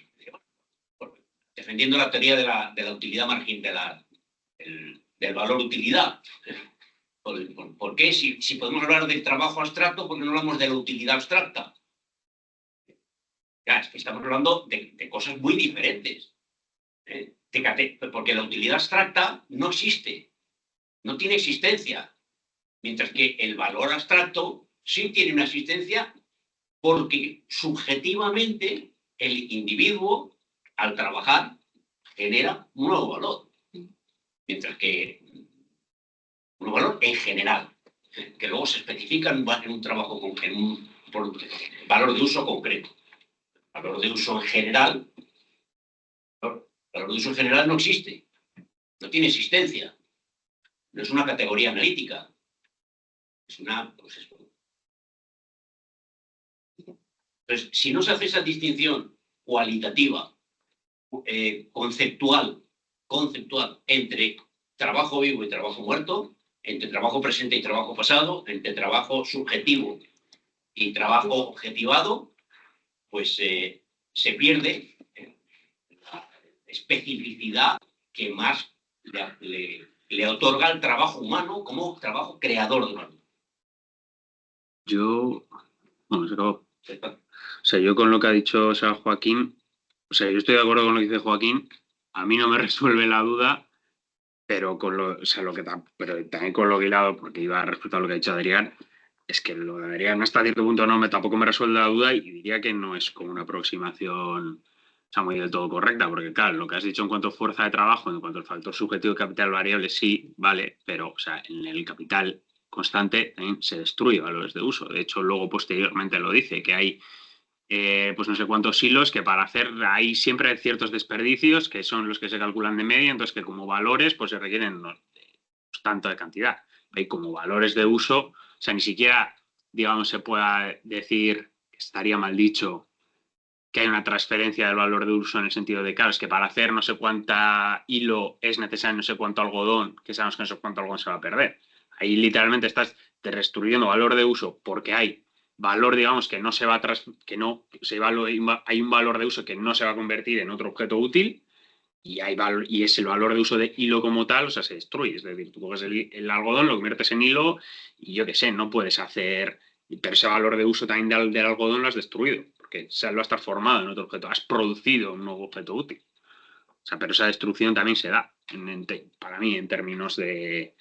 defendiendo la teoría de la utilidad marginal, del valor-utilidad. ¿Por qué? Si podemos hablar del trabajo abstracto, ¿por qué no hablamos de la utilidad abstracta? Ya, es que estamos hablando de cosas muy diferentes. Porque la utilidad abstracta no existe, no tiene existencia. Mientras que el valor abstracto sí tiene una existencia porque subjetivamente el individuo, al trabajar, genera un nuevo valor. Mientras que un nuevo valor en general, que luego se especifica en un trabajo, en un valor de uso concreto. Valor de uso en general, valor de uso en general no existe, no tiene existencia, no es una categoría analítica, es una... Pues, entonces, si no se hace esa distinción cualitativa, conceptual, entre trabajo vivo y trabajo muerto, entre trabajo presente y trabajo pasado, entre trabajo subjetivo y trabajo objetivado, pues se pierde la especificidad que más le otorga al trabajo humano como trabajo creador de valor. Yo con lo que ha dicho Joaquín, yo estoy de acuerdo con lo que dice Joaquín, a mí no me resuelve la duda, pero pero también con lo que he hilado, porque iba respecto a lo que ha dicho Adrián, es que lo de Adrián hasta cierto punto tampoco me resuelve la duda y diría que no es como una aproximación muy del todo correcta, porque claro, lo que has dicho en cuanto a fuerza de trabajo, en cuanto al factor subjetivo de capital variable, sí, vale, pero en el capital constante también se destruye valores de uso. De hecho, luego posteriormente lo dice, que hay pues no sé cuántos hilos que para hacer, hay siempre ciertos desperdicios que son los que se calculan de media, entonces que como valores pues se requieren tanto de cantidad. Hay como valores de uso, ni siquiera, digamos, se pueda decir, estaría mal dicho, que hay una transferencia del valor de uso en el sentido de, claro, es que para hacer no sé cuánta hilo es necesario no sé cuánto algodón, que sabemos que no sé cuánto algodón se va a perder. Ahí literalmente estás destruyendo valor de uso porque hay valor, digamos, que no se va a hay un valor de uso que no se va a convertir en otro objeto útil y es el valor de uso de hilo como tal, se destruye. Es decir, tú coges el algodón, lo conviertes en hilo y yo qué sé, no puedes hacer... Pero ese valor de uso también del algodón lo has destruido, porque lo va a estar formado en otro objeto. Has producido un nuevo objeto útil. Pero esa destrucción también se da, para mí, en términos de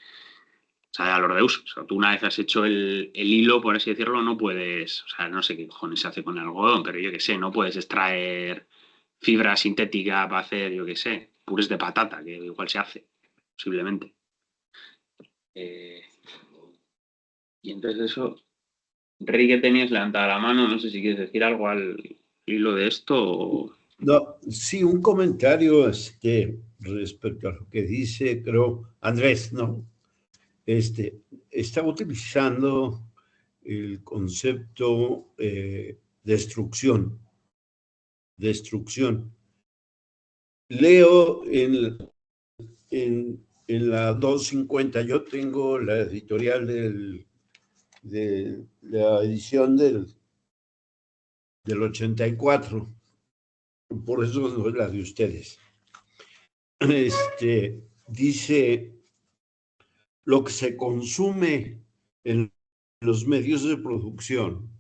valor de uso. Tú una vez has hecho el hilo, por así decirlo, no puedes... no sé qué cojones se hace con el algodón, pero yo qué sé, no puedes extraer fibra sintética para hacer, yo qué sé, purés de patata, que igual se hace, posiblemente. Y entonces eso... Enrique, tenías levantada la mano, no sé si quieres decir algo al hilo de esto o... No, sí, un comentario respecto a lo que dice, creo, Andrés, ¿no? Está utilizando el concepto destrucción. Leo en la 250, yo tengo la editorial de la edición del 84, por eso no es la de ustedes. Dice, lo que se consume en los medios de producción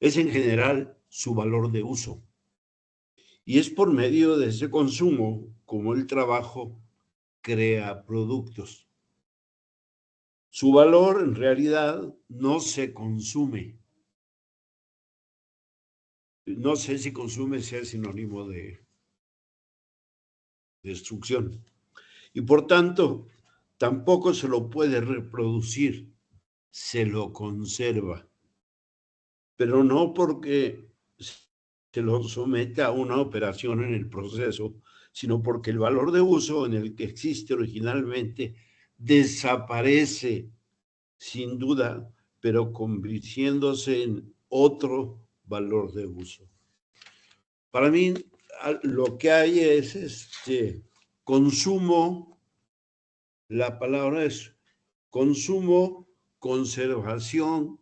es en general su valor de uso. Y es por medio de ese consumo como el trabajo crea productos. Su valor en realidad no se consume. No sé si consume sea sinónimo de destrucción. Y por tanto, tampoco se lo puede reproducir, se lo conserva. Pero no porque se lo someta a una operación en el proceso, sino porque el valor de uso en el que existe originalmente desaparece sin duda, pero convirtiéndose en otro valor de uso. Para mí, lo que hay es consumo, la palabra es consumo, conservación,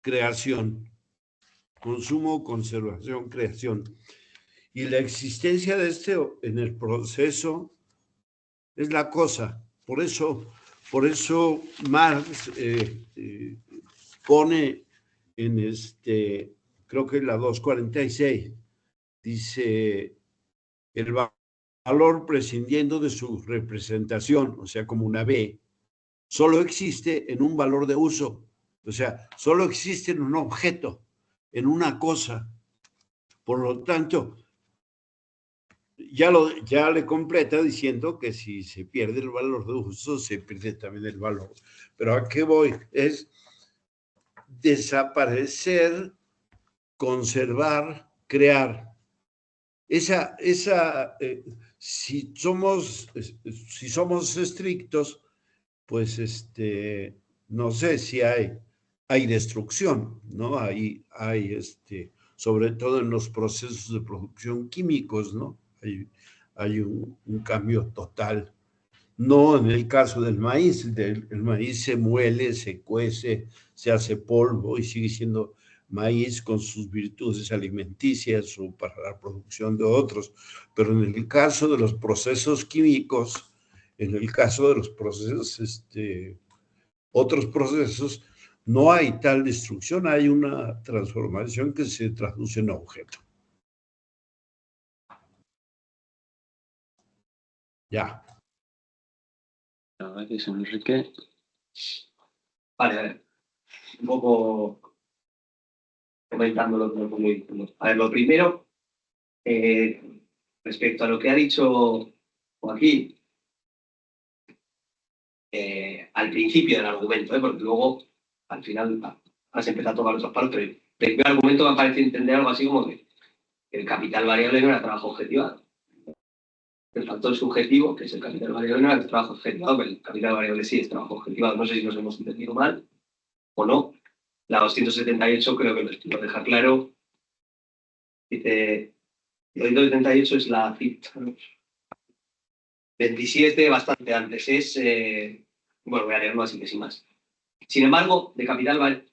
creación. Consumo, conservación, creación. Y la existencia de en el proceso es la cosa. Por eso Marx pone en creo que la 246, dice el valor prescindiendo de su representación, o sea, como una B, solo existe en un valor de uso, o sea, solo existe en un objeto, en una cosa. Por lo tanto, ya le completa diciendo que si se pierde el valor de uso, se pierde también el valor. Pero ¿a qué voy? Es desaparecer, conservar, crear. Si somos estrictos, pues no sé si hay destrucción, ¿no? Hay sobre todo en los procesos de producción químicos, ¿no? Hay un cambio total. No en el caso del maíz. El maíz se muele, se cuece, se hace polvo y sigue siendo maíz con sus virtudes alimenticias o para la producción de otros. Pero en el caso de los procesos químicos, en el caso de los procesos, otros procesos, no hay tal destrucción, hay una transformación que se traduce en objeto. Ya. Gracias, Enrique. Vale. Un poco comentando lo que voy diciendo. A ver, lo primero, respecto a lo que ha dicho Joaquín, al principio del argumento, porque luego al final has empezado a tomar otros palos, pero el primer argumento me ha parecido entender algo así como que el capital variable no era trabajo objetivado. El factor subjetivo, que es el capital variable, no era trabajo objetivado, pero el capital variable sí es trabajo objetivado. No sé si nos hemos entendido mal o no. La 278 creo que lo deja claro. Dice, la 278 es la cita 27, bastante antes. Bueno, voy a leerlo así que sin más. Sin embargo, de capital variable.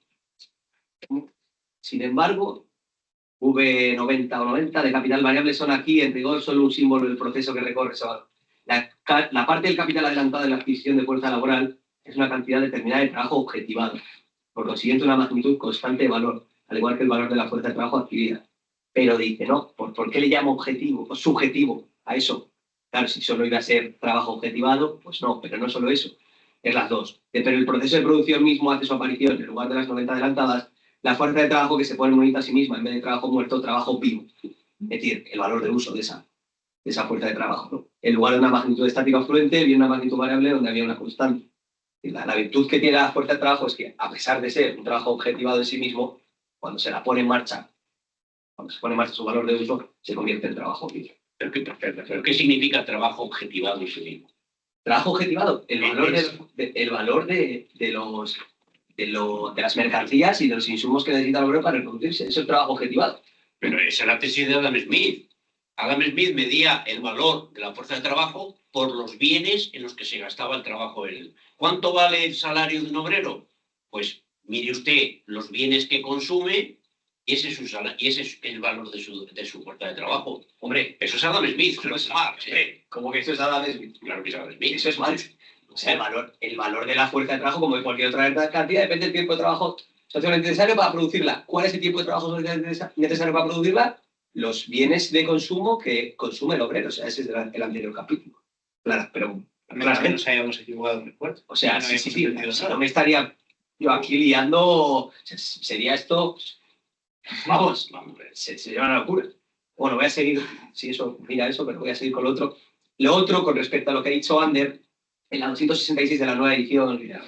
Sin embargo, V90 o 90 de capital variable son aquí, en rigor, solo un símbolo del proceso que recorre ese valor. La parte del capital adelantado de la adquisición de fuerza laboral es una cantidad determinada de trabajo objetivado. Por consiguiente, una magnitud constante de valor, al igual que el valor de la fuerza de trabajo adquirida. Pero dice, no, ¿por qué le llamo objetivo o subjetivo a eso? Claro, si solo iba a ser trabajo objetivado, pues no, pero no solo eso, es las dos. Pero el proceso de producción mismo hace su aparición en lugar de las 90 adelantadas, la fuerza de trabajo que se pone unida a sí misma, en vez de trabajo muerto, trabajo vivo. Es decir, el valor de uso de esa fuerza de trabajo, ¿no? En lugar de una magnitud estática fluente, viene una magnitud variable donde había una constante. La virtud que tiene la fuerza de trabajo es que, a pesar de ser un trabajo objetivado en sí mismo, cuando se la pone en marcha, cuando se pone en marcha su valor de uso, se convierte en trabajo vivo. ¿Pero qué significa trabajo objetivado en sí mismo? Trabajo objetivado, el valor de las mercancías y de los insumos que necesita el obrero para reproducirse. Eso es el trabajo objetivado. Pero esa es la tesis de Adam Smith. Adam Smith medía el valor de la fuerza de trabajo por los bienes en los que se gastaba el trabajo. ¿Cuánto vale el salario de un obrero? Pues mire usted los bienes que consume y ese es el valor de su fuerza de trabajo. Hombre, eso es Adam Smith, no es Marx. ¿Cómo que eso es Adam Smith? Claro que es Adam Smith. Eso es Marx. O sea, el valor de la fuerza de trabajo, como de cualquier otra cantidad, depende del tiempo de trabajo socialmente necesario para producirla. ¿Cuál es el tiempo de trabajo socialmente necesario para producirla? Los bienes de consumo que consume el obrero. O sea, ese es el anterior capítulo. Claro, pero A menos que Claramente. nos hayamos equivocado en el puerto. O sea, No sí, sí, hayamos sí. entendido Si nada. no me estaría yo aquí liando, sería esto, vamos, sería una locura. Bueno, voy a seguir, sí, eso, mira eso, pero voy a seguir con lo otro. Lo otro, con respecto a lo que ha dicho Ander, en la 266 de la nueva edición, mira.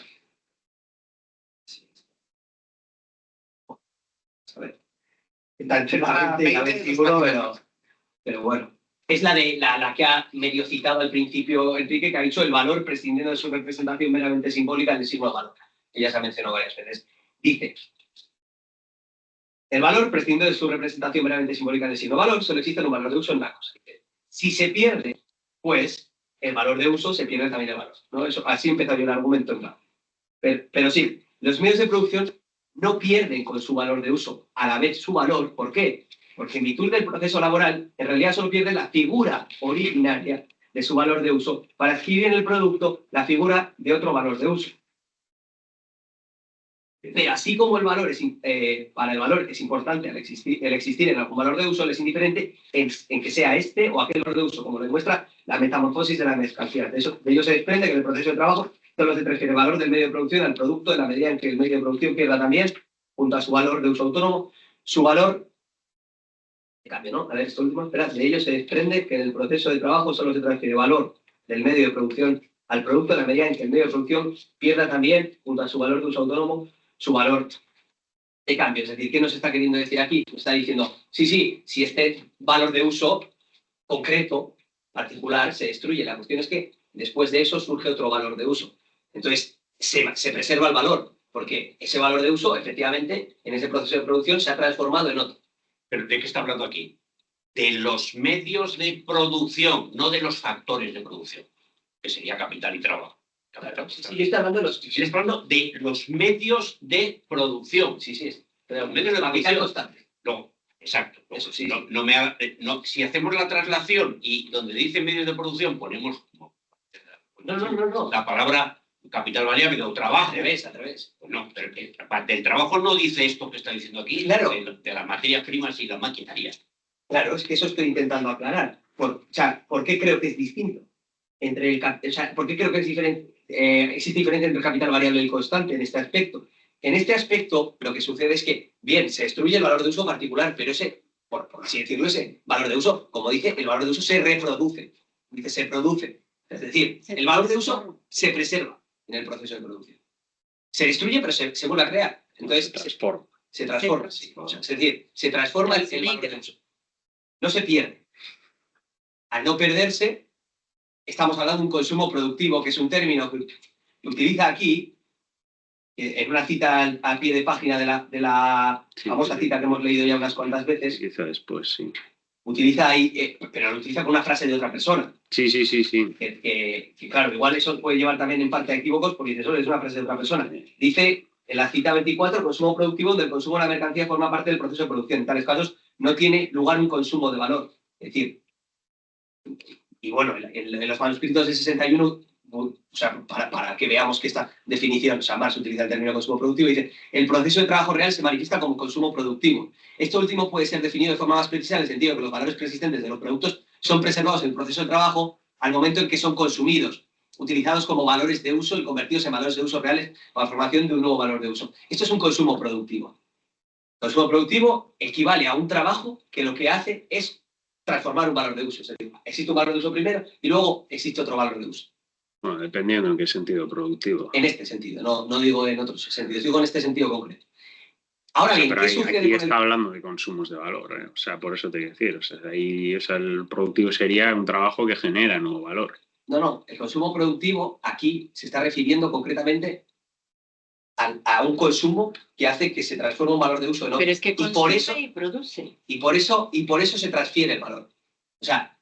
A ver. Está entre la 20 y la 21, pero bueno. Es la de la que ha medio citado al principio Enrique, que ha dicho el valor prescindiendo de su representación meramente simbólica del signo de valor. Ella se ha mencionado varias veces. Dice, el valor prescindiendo de su representación meramente simbólica del signo de valor, solo existe un valor de uso en una cosa. Si se pierde, pues el valor de uso se pierde también el valor, ¿no? Eso, así empezó yo el argumento. Claro. Pero sí, los medios de producción no pierden con su valor de uso a la vez su valor. ¿Por qué? Porque en virtud del proceso laboral, en realidad solo pierde la figura originaria de su valor de uso para adquirir en el producto la figura de otro valor de uso. Pero así como el valor para el valor es importante el existir en algún valor de uso, le es indiferente en que sea este o aquel valor de uso, como lo demuestra la metamorfosis de la mercancía. De ello se desprende que en el proceso de trabajo solo se transfiere el valor del medio de producción al producto en la medida en que el medio de producción pierda también, junto a su valor de uso autónomo, su valor de cambio, ¿no? A ver, esto último, espera, de ello se desprende que en el proceso de trabajo solo se transfiere valor del medio de producción al producto en la medida en que el medio de producción pierda también, junto a su valor de uso autónomo, su valor de cambio. Es decir, ¿qué nos está queriendo decir aquí? Nos está diciendo, sí, si este valor de uso concreto, particular, se destruye. La cuestión es que después de eso surge otro valor de uso. Entonces, se preserva el valor, porque ese valor de uso, efectivamente, en ese proceso de producción se ha transformado en otro. ¿Pero de qué está hablando aquí? De los medios de producción, no de los factores de producción, que sería capital y trabajo. Sí, yo estoy hablando de los... Estoy hablando de los medios de producción. Sí. Los medios de capital producción. constante. No, exacto. Eso sí. Si hacemos la traslación y donde dice medios de producción ponemos No. la palabra capital variable o trabajo. Al revés. Pues no, pero del trabajo no dice esto que está diciendo aquí, Claro. de las materias primas y la maquinaria. Claro, es que eso estoy intentando aclarar. ¿Por qué creo que es distinto? ¿Por qué creo que es diferente? Existe diferencia entre el capital variable y el constante en este aspecto. En este aspecto, lo que sucede es que, bien, se destruye el valor de uso particular, pero por así decirlo, ese valor de uso, como dice, el valor de uso se reproduce. Dice, se produce. Es decir, el valor de uso se preserva en el proceso de producción. Se destruye, pero se vuelve a crear. Entonces, se transforma. Sí. Es decir, se transforma el valor de uso. No se pierde. Al no perderse, estamos hablando de un consumo productivo, que es un término que utiliza aquí, en una cita al pie de página de la famosa cita que hemos leído ya unas cuantas veces. Quizá después, sí. Utiliza ahí, pero lo utiliza con una frase de otra persona. Sí. Que claro, igual eso puede llevar también en parte a equívocos, porque dice, es una frase de otra persona. Dice en la cita 24, el consumo productivo, donde el consumo de la mercancía forma parte del proceso de producción. En tales casos no tiene lugar un consumo de valor. Es decir, y bueno, en los manuscritos de 61, o sea, para que veamos que esta definición, o sea, Marx utiliza el término consumo productivo, dice, el proceso de trabajo real se manifiesta como consumo productivo. Esto último puede ser definido de forma más precisa en el sentido de que los valores preexistentes de los productos son preservados en el proceso de trabajo al momento en que son consumidos, utilizados como valores de uso y convertidos en valores de uso reales o la formación de un nuevo valor de uso. Esto es un consumo productivo. El consumo productivo equivale a un trabajo que lo que hace es transformar un valor de uso. Es decir, existe un valor de uso primero y luego existe otro valor de uso. Bueno, dependiendo en qué sentido productivo. En este sentido, no digo en otros sentidos, digo en este sentido concreto. Ahora bien, pero ¿qué ahí, sucede aquí con está hablando de consumos de valor, ¿eh? O sea, por eso te quiero decir. O sea, el productivo sería un trabajo que genera nuevo valor. No, el consumo productivo aquí se está refiriendo concretamente a un consumo que hace que se transforme un valor de uso en otro. Pero es que consume y produce. Y por eso se transfiere el valor. O sea,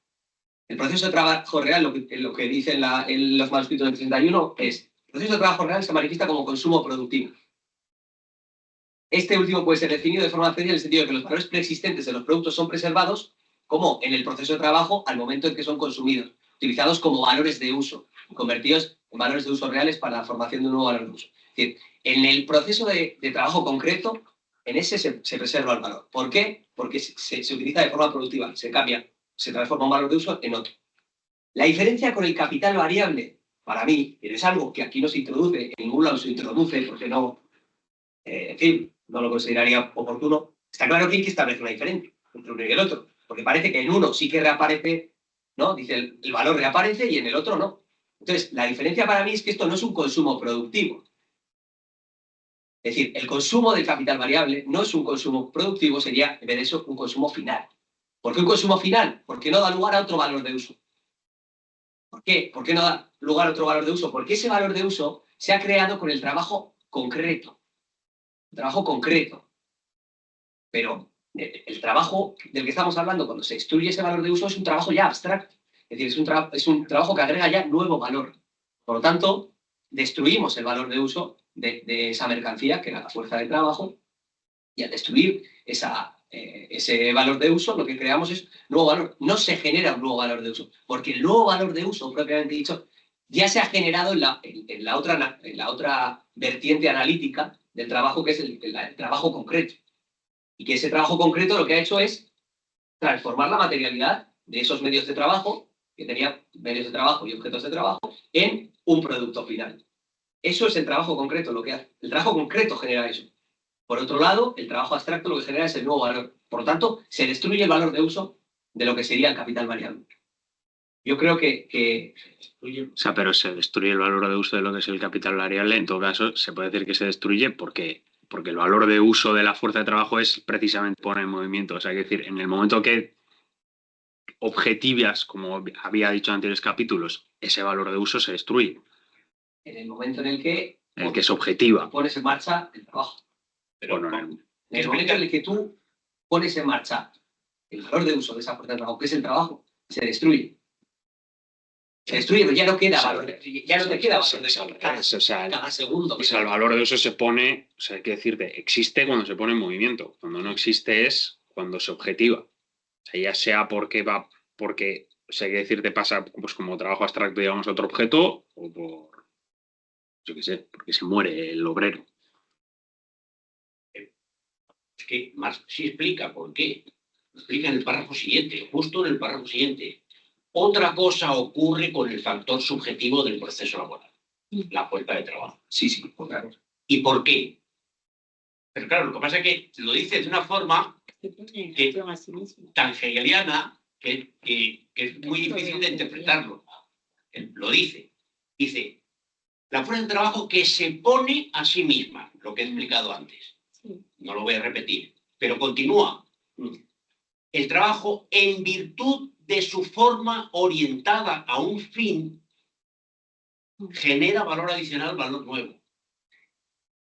el proceso de trabajo real, lo que dice en los manuscritos del 31, es el proceso de trabajo real se manifiesta como consumo productivo. Este último puede ser definido de forma especial en el sentido de que los valores preexistentes de los productos son preservados como en el proceso de trabajo al momento en que son consumidos, utilizados como valores de uso, convertidos en valores de uso reales para la formación de un nuevo valor de uso. Es decir, en el proceso de trabajo concreto, en ese se preserva el valor. ¿Por qué? Porque se utiliza de forma productiva, se cambia, se transforma un valor de uso en otro. La diferencia con el capital variable para mí, y es algo que aquí no se introduce, en ningún lado se introduce, porque no, en fin, no lo consideraría oportuno, está claro que hay que establecer una diferencia entre uno y el otro, porque parece que en uno sí que reaparece, ¿no? Dice el valor reaparece y en el otro no. Entonces, la diferencia para mí es que esto no es un consumo productivo. Es decir, el consumo del capital variable no es un consumo productivo, sería, en vez de eso, un consumo final. ¿Por qué un consumo final? Porque no da lugar a otro valor de uso. ¿Por qué? ¿Por qué no da lugar a otro valor de uso? Porque ese valor de uso se ha creado con el trabajo concreto. El trabajo concreto. Pero el trabajo del que estamos hablando, cuando se destruye ese valor de uso, es un trabajo ya abstracto. Es decir, es un trabajo que agrega ya nuevo valor. Por lo tanto, destruimos el valor de uso de esa mercancía, que era la fuerza de trabajo, y al destruir ese valor de uso, lo que creamos es nuevo valor. No se genera un nuevo valor de uso, porque el nuevo valor de uso, propiamente dicho, ya se ha generado en la otra vertiente analítica del trabajo, que es el trabajo concreto. Y que ese trabajo concreto lo que ha hecho es transformar la materialidad de esos medios de trabajo, que tenía medios de trabajo y objetos de trabajo, en un producto final. Eso es el trabajo concreto, lo que hace. El trabajo concreto genera eso. Por otro lado, el trabajo abstracto lo que genera es el nuevo valor. Por lo tanto, se destruye el valor de uso de lo que sería el capital variable. Yo creo que O sea, pero se destruye el valor de uso de lo que es el capital variable. En todo caso, se puede decir que se destruye porque el valor de uso de la fuerza de trabajo es precisamente poner en movimiento. O sea, es decir, en el momento que objetivas, como había dicho en anteriores capítulos, ese valor de uso se destruye. en el momento en el que Es objetiva. pones en marcha el trabajo. Pero Bueno, no. En el momento en el que tú pones en marcha el valor de uso de esa fuerza de trabajo, que es el trabajo, se destruye. Se destruye, pero ya no queda valor. Ya no te queda valor de cada segundo. O sea, el valor de uso se pone, o sea, hay que decirte, existe cuando se pone en movimiento. Cuando no existe es cuando se objetiva. O sea, ya sea porque, o sea, hay que decirte, pasa pues como trabajo abstracto, digamos, a otro objeto, o por, yo qué sé, porque se muere el obrero. Es que Marx sí explica por qué. Lo explica en el párrafo siguiente, justo en el párrafo siguiente. Otra cosa ocurre con el factor subjetivo del proceso laboral, la fuerza de trabajo. Sí, claro. ¿Y por qué? Pero claro, lo que pasa es que lo dice de una forma tan hegeliana que es muy difícil de interpretarlo. Lo dice. Dice, la fuerza de trabajo que se pone a sí misma, lo que he explicado antes. No lo voy a repetir, pero continúa. El trabajo en virtud de su forma orientada a un fin genera valor adicional, valor nuevo.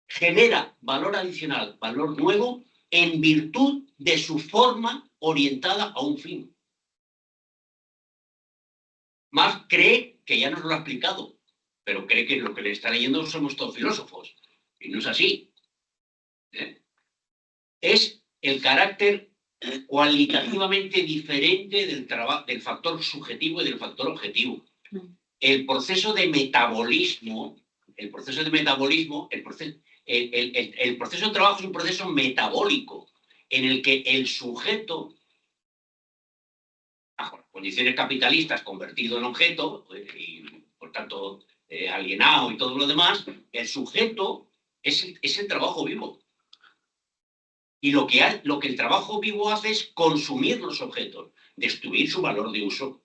Genera valor adicional, valor nuevo en virtud de su forma orientada a un fin. Marx cree que ya nos lo ha explicado, pero cree que lo que le está leyendo somos todos filósofos. Y no es así. Es el carácter cualitativamente diferente del factor subjetivo y del factor objetivo. El proceso de metabolismo, el proceso de trabajo es un proceso metabólico en el que el sujeto, bajo las condiciones capitalistas, convertido en objeto y por tanto alienado y todo lo demás, el sujeto es el trabajo vivo. Y lo que el trabajo vivo hace es consumir los objetos, destruir su valor de uso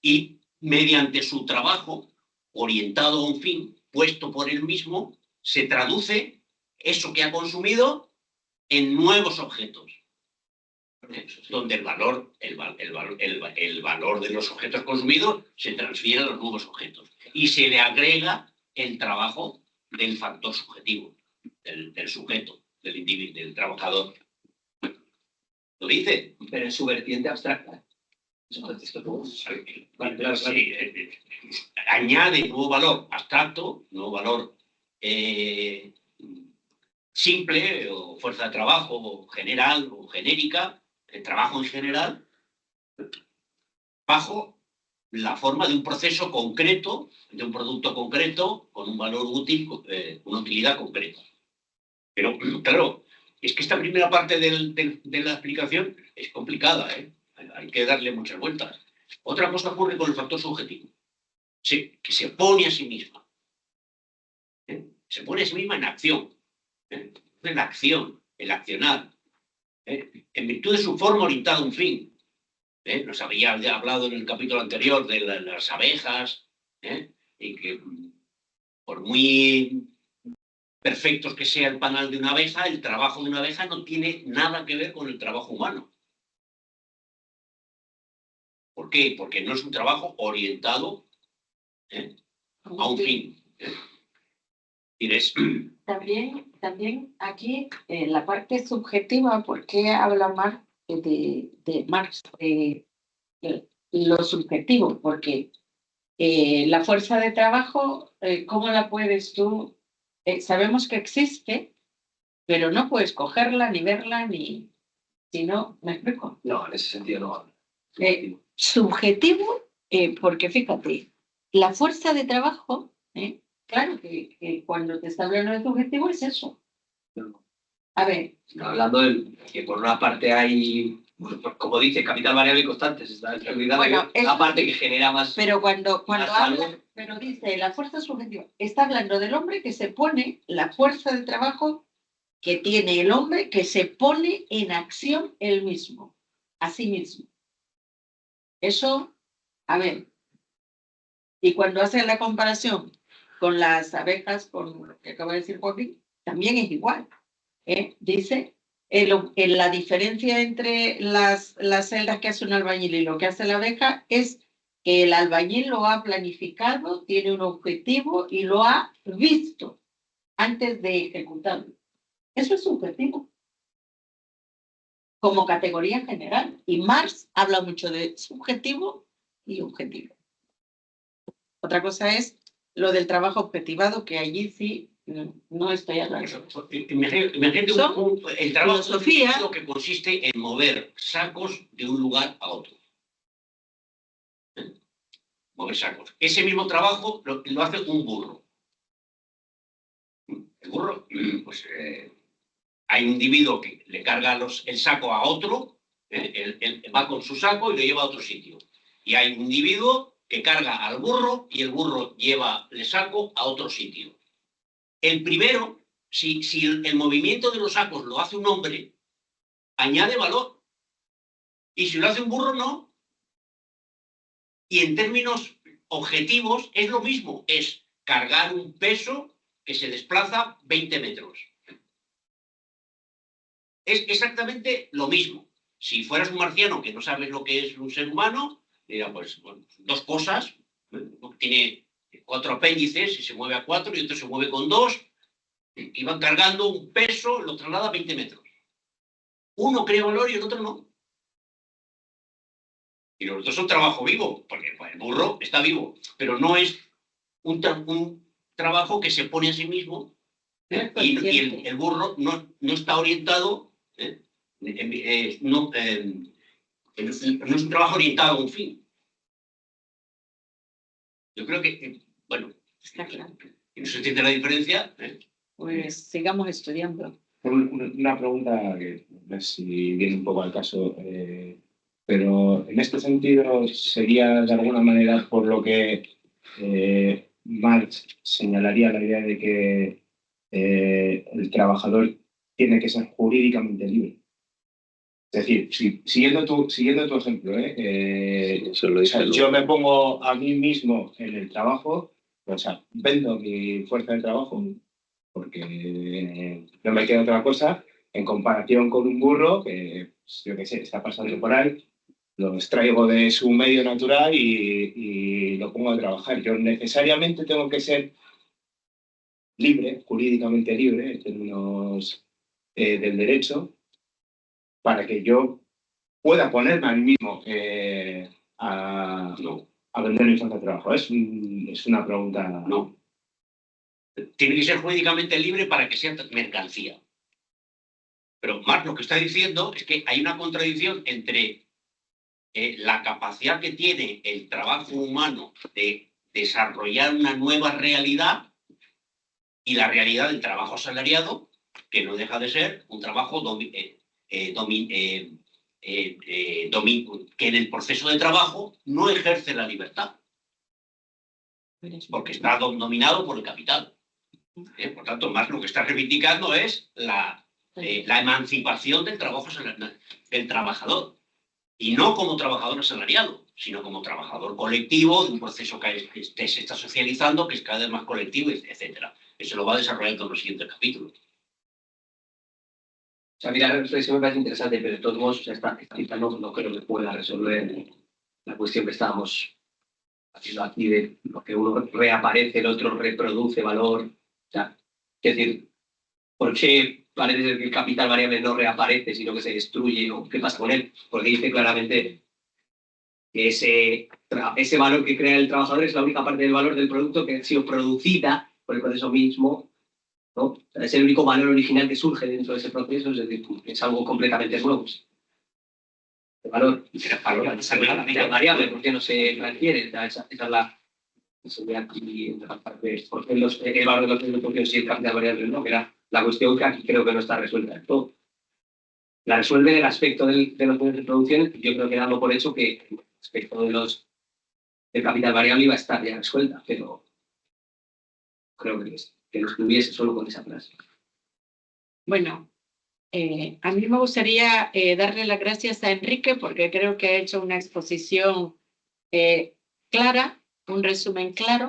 y mediante su trabajo orientado a un fin, puesto por él mismo, se traduce eso que ha consumido en nuevos objetos, donde el valor de los objetos consumidos se transfiere a los nuevos objetos y se le agrega el trabajo del factor subjetivo, del sujeto, del individuo, del trabajador. Lo dice. Pero en su vertiente abstracta. Añade nuevo valor abstracto, nuevo valor simple, o fuerza de trabajo general o genérica, el trabajo en general, bajo la forma de un proceso concreto, de un producto concreto, con un valor útil, una utilidad concreta. Pero, claro, es que esta primera parte de la explicación es complicada, ¿eh? Hay que darle muchas vueltas. Otra cosa ocurre con el factor subjetivo. que se pone a sí misma. Se pone a sí misma en acción. En la acción, el accionar. En virtud de su forma orientada a un fin. Nos había hablado en el capítulo anterior de las abejas, y que por muy perfectos que sea el panal de una abeja, el trabajo de una abeja no tiene nada que ver con el trabajo humano. ¿Por qué? Porque no es un trabajo orientado a un fin. También aquí la parte subjetiva, ¿por qué habla Marx de Marx? Lo subjetivo, porque la fuerza de trabajo, ¿cómo la puedes tú? Sabemos que existe, pero no puedes cogerla, ni verla, ni... Si no, ¿me explico? No, en ese sentido no. Subjetivo, porque fíjate, la fuerza de trabajo, claro que cuando te está hablando de subjetivo es eso. A ver. Está hablando de que por una parte hay, como dice, capital variable y constante. Se está Bueno, la parte que genera más. Pero cuando más habla, salud. pero dice la fuerza subjetiva, está hablando del hombre que se pone, la fuerza de trabajo que tiene el hombre que se pone en acción él mismo, a sí mismo. Eso, a ver, y cuando hace la comparación con las abejas, con lo que acaba de decir Joaquín, también es igual. Dice, la diferencia entre las celdas que hace un albañil y lo que hace la abeja es que el albañil lo ha planificado, tiene un objetivo y lo ha visto antes de ejecutarlo. Eso es subjetivo, como categoría general. Y Marx habla mucho de subjetivo y objetivo. Otra cosa es lo del trabajo objetivado, que allí sí no estoy hablando. Imagínate el trabajo subjetivo que consiste en mover sacos de un lugar a otro. Mover sacos. Ese mismo trabajo lo hace un burro. El burro, pues hay un individuo que le carga el saco a otro, él va con su saco y lo lleva a otro sitio. Y hay un individuo que carga al burro y el burro lleva el saco a otro sitio. El primero, si el movimiento de los sacos lo hace un hombre, añade valor. Y si lo hace un burro, no. Y en términos objetivos es lo mismo, es cargar un peso que se desplaza 20 metros. Es exactamente lo mismo. Si fueras un marciano que no sabes lo que es un ser humano, dirá, pues bueno, dos cosas, tiene 4 apéndices y se mueve a 4 y otro se mueve con 2, y van cargando un peso, lo traslada a 20 metros. Uno crea valor y el otro no. Y los dos son trabajo vivo, porque el burro está vivo, pero no es un trabajo que se pone a sí mismo, y el burro no está orientado, no es un trabajo orientado a un fin. Yo creo que, bueno, está claro. Y no se entiende la diferencia. Pues sigamos estudiando. Una pregunta que no sé si viene un poco al caso, pero en este sentido sería de alguna manera por lo que Marx señalaría la idea de que el trabajador tiene que ser jurídicamente libre. Es decir, siguiendo tu ejemplo, o sea, yo me pongo a mí mismo en el trabajo, o sea, vendo mi fuerza de trabajo porque no me queda otra cosa en comparación con un burro que, yo qué sé, está pasando por ahí, lo extraigo de su medio natural y lo pongo a trabajar. Yo necesariamente tengo que ser libre, jurídicamente libre, en términos del derecho, para que yo pueda ponerme a mí mismo a vender mi fuerza de trabajo. Es una pregunta. No. Tiene que ser jurídicamente libre para que sea mercancía. Pero Marx lo que está diciendo es que hay una contradicción entre la capacidad que tiene el trabajo humano de desarrollar una nueva realidad y la realidad del trabajo asalariado, que no deja de ser un trabajo que en el proceso de trabajo no ejerce la libertad. porque está dominado por el capital. Por tanto, Marx lo que está reivindicando es la emancipación del trabajo del trabajador, y no como trabajador asalariado, sino como trabajador colectivo de un proceso que se está socializando, que es cada vez más colectivo, etc. Eso lo va a desarrollar en los siguientes capítulos. O sea, mira, la reflexión me parece interesante, pero de todos modos, o sea, esta cita no creo que pueda resolver la cuestión que estábamos haciendo aquí de lo que uno reaparece, el otro reproduce valor. O sea, es decir, ¿por qué parece ser que el capital variable no reaparece, sino que se destruye? ¿O qué pasa con él? Porque dice claramente que ese valor que crea el trabajador es la única parte del valor del producto que ha sido producida por el proceso mismo, ¿no? O sea, es el único valor original que surge dentro de ese proceso, es decir, es algo completamente nuevo. El valor variable, ¿por qué no se transfiere? Esa es la... Aquí, porque el valor de los productos sí el capital variable no, que era la cuestión que aquí creo que no está resuelta del todo. La resuelve el aspecto de los medios de producción, yo creo que dando por hecho que el aspecto del capital variable iba a estar ya resuelta, pero creo que lo estuviese solo con esa frase. Bueno, a mí me gustaría darle las gracias a Enrique porque creo que ha hecho una exposición clara, un resumen claro.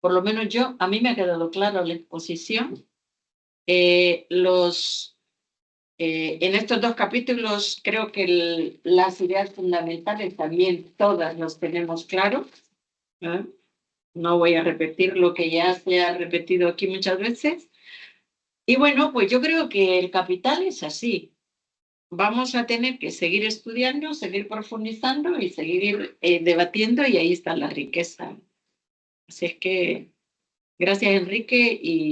Por lo menos a mí me ha quedado claro la exposición. En estos dos capítulos creo que las ideas fundamentales también todas las tenemos claro. No voy a repetir lo que ya se ha repetido aquí muchas veces. Y bueno, pues yo creo que el capital es así. Vamos a tener que seguir estudiando, seguir profundizando y seguir debatiendo, y ahí está la riqueza. Así es que gracias, Enrique, y